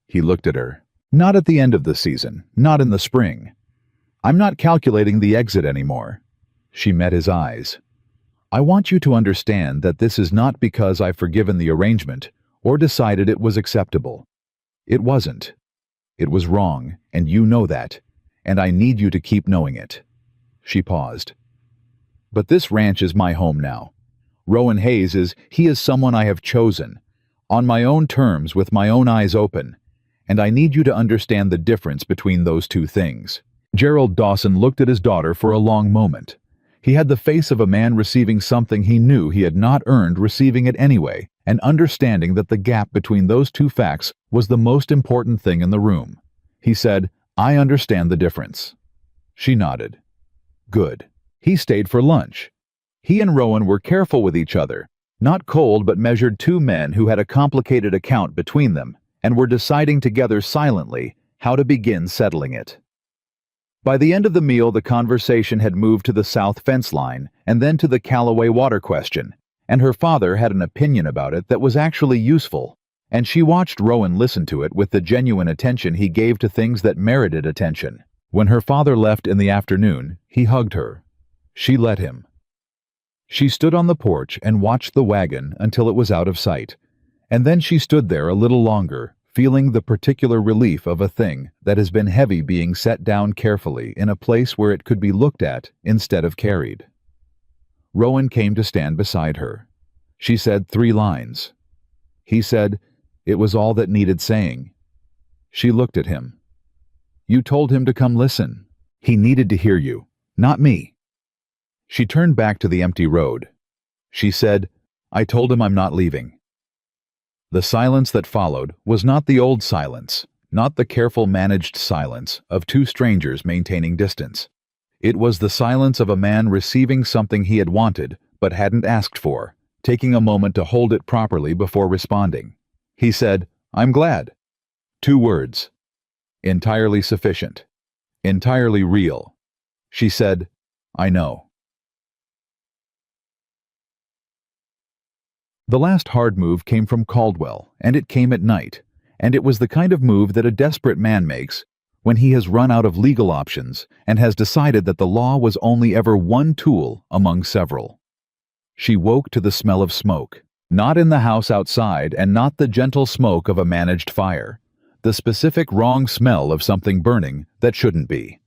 He looked at her. "Not at the end of the season, not in the spring. I'm not calculating the exit anymore." She met his eyes. "I want you to understand that this is not because I've forgiven the arrangement or decided it was acceptable. It wasn't. It was wrong, and you know that, and I need you to keep knowing it." She paused. "But this ranch is my home now. Rowan Hayes he is someone I have chosen, on my own terms with my own eyes open, and I need you to understand the difference between those 2 things." Gerald Dawson looked at his daughter for a long moment. He had the face of a man receiving something he knew he had not earned, receiving it anyway, and understanding that the gap between those 2 facts was the most important thing in the room. He said, "I understand the difference." She nodded. "Good." He stayed for lunch. He and Rowan were careful with each other, not cold but measured 2 men who had a complicated account between them, and were deciding together silently how to begin settling it. By the end of the meal, the conversation had moved to the south fence line and then to the Callaway water question, and her father had an opinion about it that was actually useful, and she watched Rowan listen to it with the genuine attention he gave to things that merited attention. When her father left in the afternoon, he hugged her. She let him. She stood on the porch and watched the wagon until it was out of sight, And then she stood there a little longer, feeling the particular relief of a thing that has been heavy being set down carefully in a place where it could be looked at instead of carried. Rowan came to stand beside her. She said 3 lines. He said, it was all that needed saying. She looked at him. You told him to come listen. He needed to hear you, not me. She turned back to the empty road. She said, I told him I'm not leaving. The silence that followed was not the old silence, not the careful managed silence of 2 strangers maintaining distance. It was the silence of a man receiving something he had wanted but hadn't asked for, taking a moment to hold it properly before responding. He said, I'm glad. 2 words. Entirely sufficient. Entirely real. She said, I know. The last hard move came from Caldwell, and it came at night, and it was the kind of move that a desperate man makes when he has run out of legal options and has decided that the law was only ever one tool among several. She woke to the smell of smoke, not in the house outside and not the gentle smoke of a managed fire, the specific wrong smell of something burning that shouldn't be.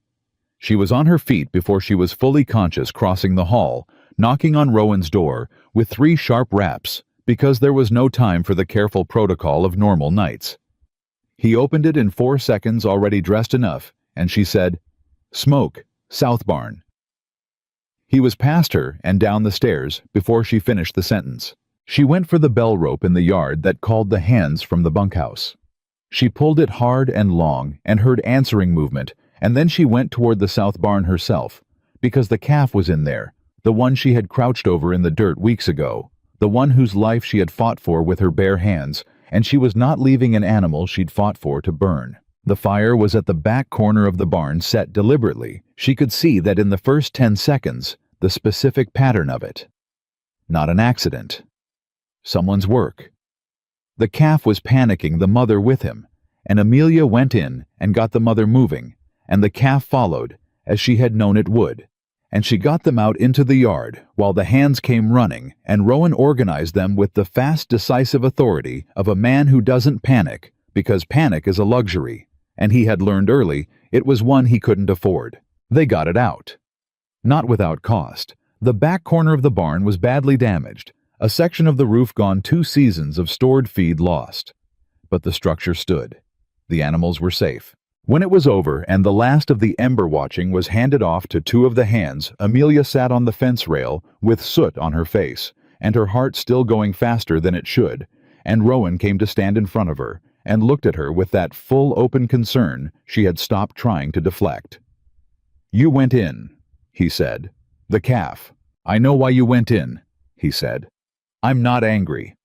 She was on her feet before she was fully conscious, crossing the hall, knocking on Rowan's door with 3 sharp raps, because there was no time for the careful protocol of normal nights. He opened it in 4 seconds, already dressed enough, and she said, Smoke, South Barn. He was past her and down the stairs before she finished the sentence. She went for the bell rope in the yard that called the hands from the bunkhouse. She pulled it hard and long and heard answering movement, and then she went toward the South Barn herself, because the calf was in there, the one she had crouched over in the dirt weeks ago, the one whose life she had fought for with her bare hands, and she was not leaving an animal she'd fought for to burn. The fire was at the back corner of the barn, set deliberately. She could see that in the first 10 seconds, the specific pattern of it. Not an accident. Someone's work. The calf was panicking, the mother with him, and Amelia went in and got the mother moving, and the calf followed, as she had known it would, and she got them out into the yard while the hands came running, and Rowan organized them with the fast, decisive authority of a man who doesn't panic, because panic is a luxury, and he had learned early it was one he couldn't afford. They got it out. Not without cost. The back corner of the barn was badly damaged, a section of the roof gone, 2 seasons of stored feed lost. But the structure stood. The animals were safe. When it was over and the last of the ember watching was handed off to 2 of the hands, Amelia sat on the fence rail with soot on her face, and her heart still going faster than it should, and Rowan came to stand in front of her and looked at her with that full open concern she had stopped trying to deflect. You went in, he said. The calf. I know why you went in, he said. I'm not angry.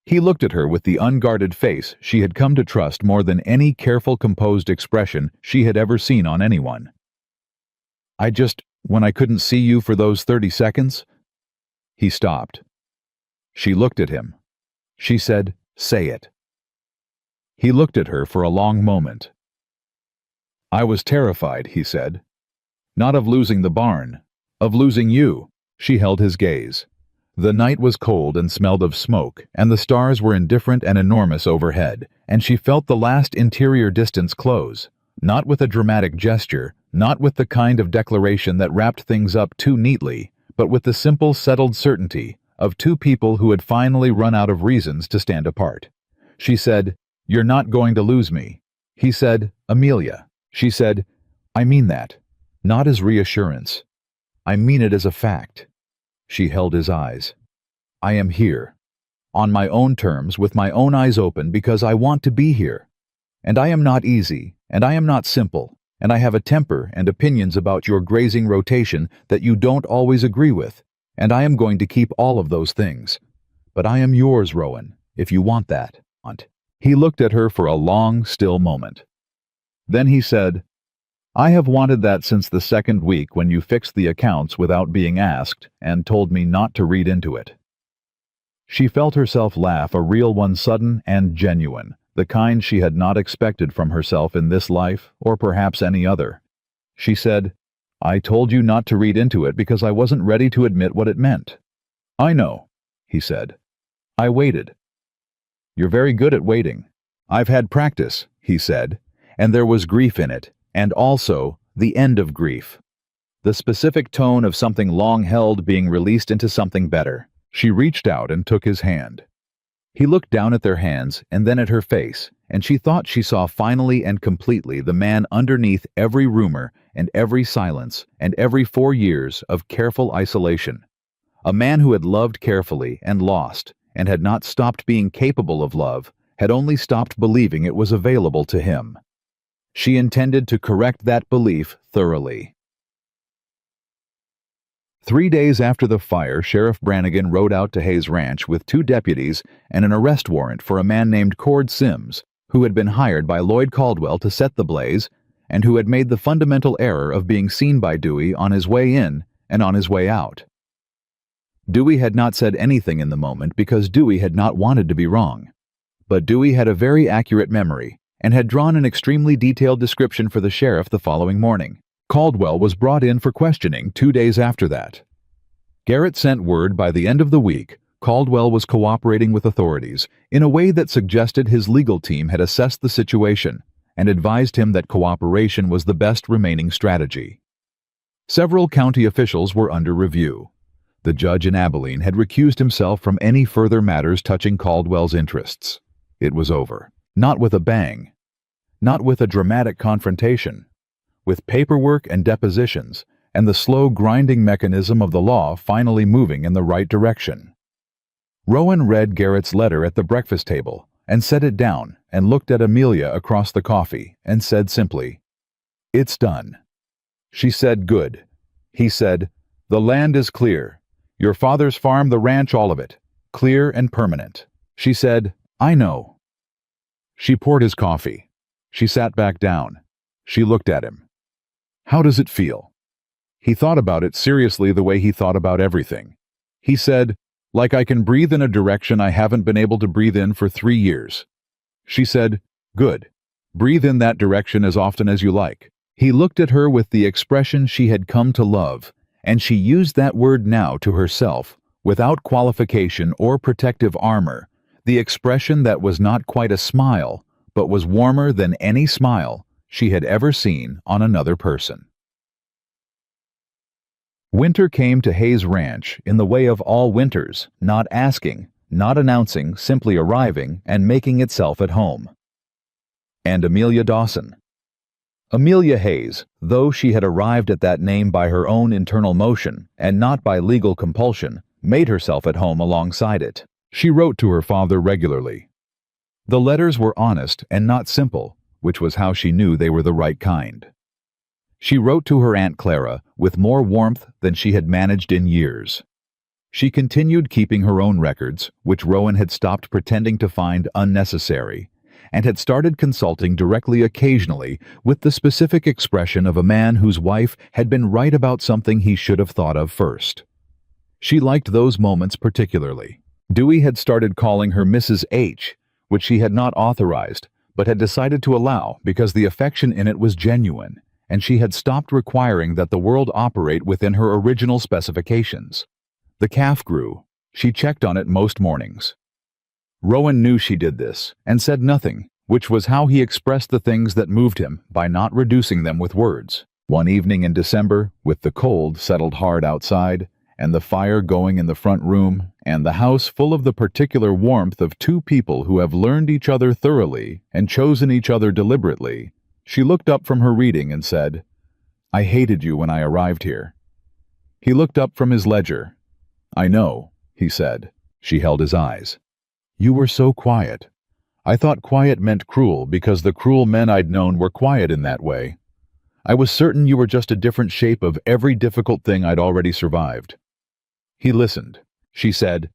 He looked at her with the unguarded face she had come to trust more than any careful, composed expression she had ever seen on anyone. When I couldn't see you for those 30 seconds? He stopped. She looked at him. She said, Say it. He looked at her for a long moment. I was terrified, he said. Not of losing the barn, of losing you. She held his gaze. The night was cold and smelled of smoke, and the stars were indifferent and enormous overhead, and she felt the last interior distance close, not with a dramatic gesture, not with the kind of declaration that wrapped things up too neatly, but with the simple, settled certainty of 2 people who had finally run out of reasons to stand apart. She said, You're not going to lose me. He said, Amelia. She said, I mean that. Not as reassurance. I mean it as a fact. She held his eyes. I am here. On my own terms, with my own eyes open, because I want to be here. And I am not easy, and I am not simple, and I have a temper and opinions about your grazing rotation that you don't always agree with, and I am going to keep all of those things. But I am yours, Rowan, if you want that. He looked at her for a long, still moment. Then he said, I have wanted that since the 2nd week when you fixed the accounts without being asked and told me not to read into it. She felt herself laugh, a real one, sudden and genuine, the kind she had not expected from herself in this life or perhaps any other. She said, I told you not to read into it because I wasn't ready to admit what it meant. I know, he said. I waited. You're very good at waiting. I've had practice, he said, and there was grief in it, and also the end of grief. The specific tone of something long held being released into something better. She reached out and took his hand. He looked down at their hands and then at her face, and she thought she saw finally and completely the man underneath every rumor and every silence and every 4 years of careful isolation. A man who had loved carefully and lost, and had not stopped being capable of love, had only stopped believing it was available to him. She intended to correct that belief thoroughly. 3 days after the fire, Sheriff Brannigan rode out to Hayes Ranch with 2 deputies and an arrest warrant for a man named Cord Sims, who had been hired by Lloyd Caldwell to set the blaze and who had made the fundamental error of being seen by Dewey on his way in and on his way out. Dewey had not said anything in the moment because Dewey had not wanted to be wrong. But Dewey had a very accurate memory and had drawn an extremely detailed description for the sheriff the following morning. Caldwell was brought in for questioning 2 days after that. Garrett sent word by the end of the week Caldwell was cooperating with authorities in a way that suggested his legal team had assessed the situation and advised him that cooperation was the best remaining strategy. Several county officials were under review. The judge in Abilene had recused himself from any further matters touching Caldwell's interests. It was over. Not with a bang. Not with a dramatic confrontation. With paperwork and depositions, and the slow grinding mechanism of the law finally moving in the right direction. Rowan read Garrett's letter at the breakfast table, and set it down, and looked at Amelia across the coffee, and said simply, "It's done." She said, "Good." He said, "The land is clear. Your father's farm, the ranch, all of it. Clear and permanent." She said, "I know." She poured his coffee. She sat back down. She looked at him. "How does it feel?" He thought about it seriously the way he thought about everything. He said, "Like I can breathe in a direction I haven't been able to breathe in for 3 years." She said, "Good. Breathe in that direction as often as you like." He looked at her with the expression she had come to love, and she used that word now to herself, without qualification or protective armor, the expression that was not quite a smile, but was warmer than any smile she had ever seen on another person. Winter came to Hayes Ranch in the way of all winters, not asking, not announcing, simply arriving and making itself at home. And Amelia Dawson. Amelia Hayes, though she had arrived at that name by her own internal motion and not by legal compulsion, made herself at home alongside it. She wrote to her father regularly. The letters were honest and not simple, which was how she knew they were the right kind. She wrote to her Aunt Clara with more warmth than she had managed in years. She continued keeping her own records, which Rowan had stopped pretending to find unnecessary, and had started consulting directly occasionally with the specific expression of a man whose wife had been right about something he should have thought of first. She liked those moments particularly. Dewey had started calling her Mrs. H, which she had not authorized, but had decided to allow because the affection in it was genuine, and she had stopped requiring that the world operate within her original specifications. The calf grew. She checked on it most mornings. Rowan knew she did this, and said nothing, which was how he expressed the things that moved him by not reducing them with words. One evening in December, with the cold settled hard outside, and the fire going in the front room, and the house full of the particular warmth of 2 people who have learned each other thoroughly and chosen each other deliberately, she looked up from her reading and said, "I hated you when I arrived here." He looked up from his ledger. "I know," he said. She held his eyes. "You were so quiet. I thought quiet meant cruel because the cruel men I'd known were quiet in that way. I was certain you were just a different shape of every difficult thing I'd already survived." He listened. She said,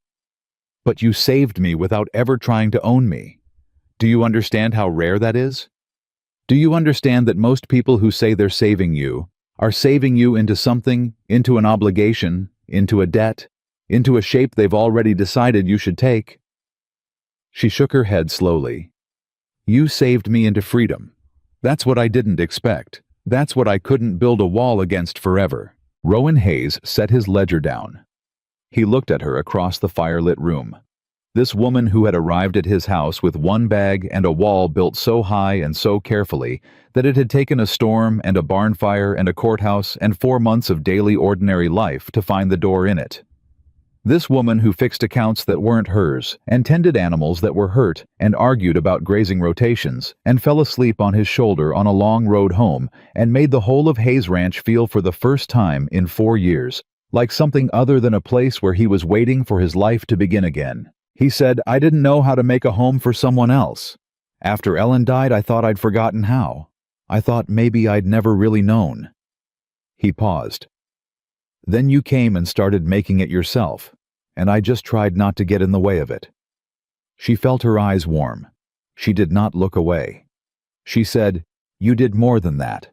"But you saved me without ever trying to own me. Do you understand how rare that is? Do you understand that most people who say they're saving you are saving you into something, into an obligation, into a debt, into a shape they've already decided you should take?" She shook her head slowly. "You saved me into freedom. That's what I didn't expect. That's what I couldn't build a wall against forever." Rowan Hayes set his ledger down. He looked at her across the firelit room. This woman who had arrived at his house with one bag and a wall built so high and so carefully that it had taken a storm and a barn fire and a courthouse and 4 months of daily ordinary life to find the door in it. This woman who fixed accounts that weren't hers, and tended animals that were hurt, and argued about grazing rotations, and fell asleep on his shoulder on a long road home, and made the whole of Hayes Ranch feel for the first time in 4 years like something other than a place where he was waiting for his life to begin again. He said, "I didn't know how to make a home for someone else. After Ellen died, I thought I'd forgotten how. I thought maybe I'd never really known." He paused. "Then you came and started making it yourself, and I just tried not to get in the way of it." She felt her eyes warm. She did not look away. She said, "You did more than that."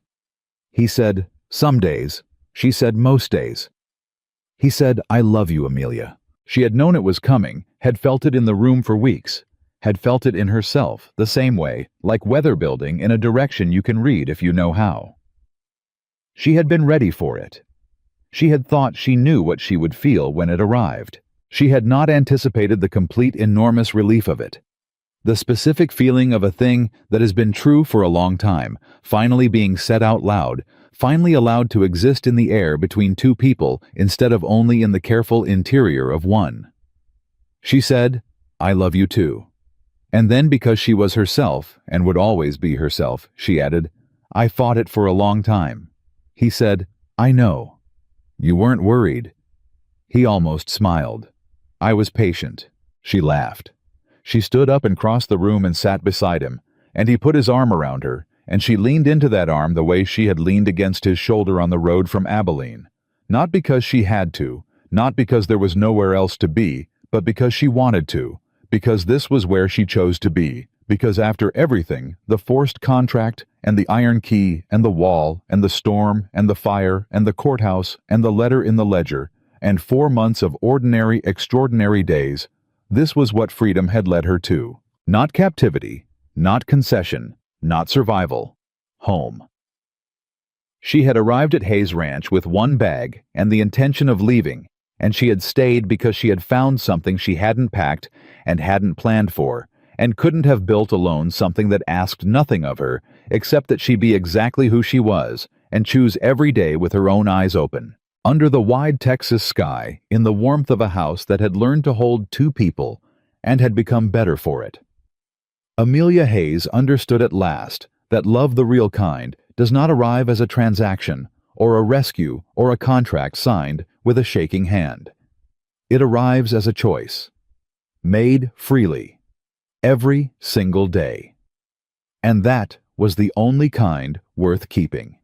He said, "Some days." She said, "Most days." He said, "I love you, Amelia." She had known it was coming, had felt it in the room for weeks, had felt it in herself, the same way, like weather building in a direction you can read if you know how. She had been ready for it. She had thought she knew what she would feel when it arrived. She had not anticipated the complete enormous relief of it. The specific feeling of a thing that has been true for a long time, finally being said out loud, finally allowed to exist in the air between two people instead of only in the careful interior of one. She said, "I love you too." And then, because she was herself, and would always be herself, she added, "I fought it for a long time." He said, "I know. You weren't worried." He almost smiled. "I was patient." She laughed. She stood up and crossed the room and sat beside him, and he put his arm around her, and she leaned into that arm the way she had leaned against his shoulder on the road from Abilene. Not because she had to, not because there was nowhere else to be, but because she wanted to, because this was where she chose to be, because after everything, the forced contract, and the iron key, and the wall, and the storm, and the fire, and the courthouse, and the letter in the ledger, and 4 months of ordinary, extraordinary days, this was what freedom had led her to. Not captivity, not concession, not survival. Home. She had arrived at Hayes Ranch with one bag and the intention of leaving, and she had stayed because she had found something she hadn't packed and hadn't planned for, and couldn't have built alone something that asked nothing of her except that she be exactly who she was and choose every day with her own eyes open. Under the wide Texas sky, in the warmth of a house that had learned to hold two people and had become better for it. Amelia Hayes understood at last that love the real kind does not arrive as a transaction or a rescue or a contract signed with a shaking hand. It arrives as a choice, made freely, every single day. And that was the only kind worth keeping.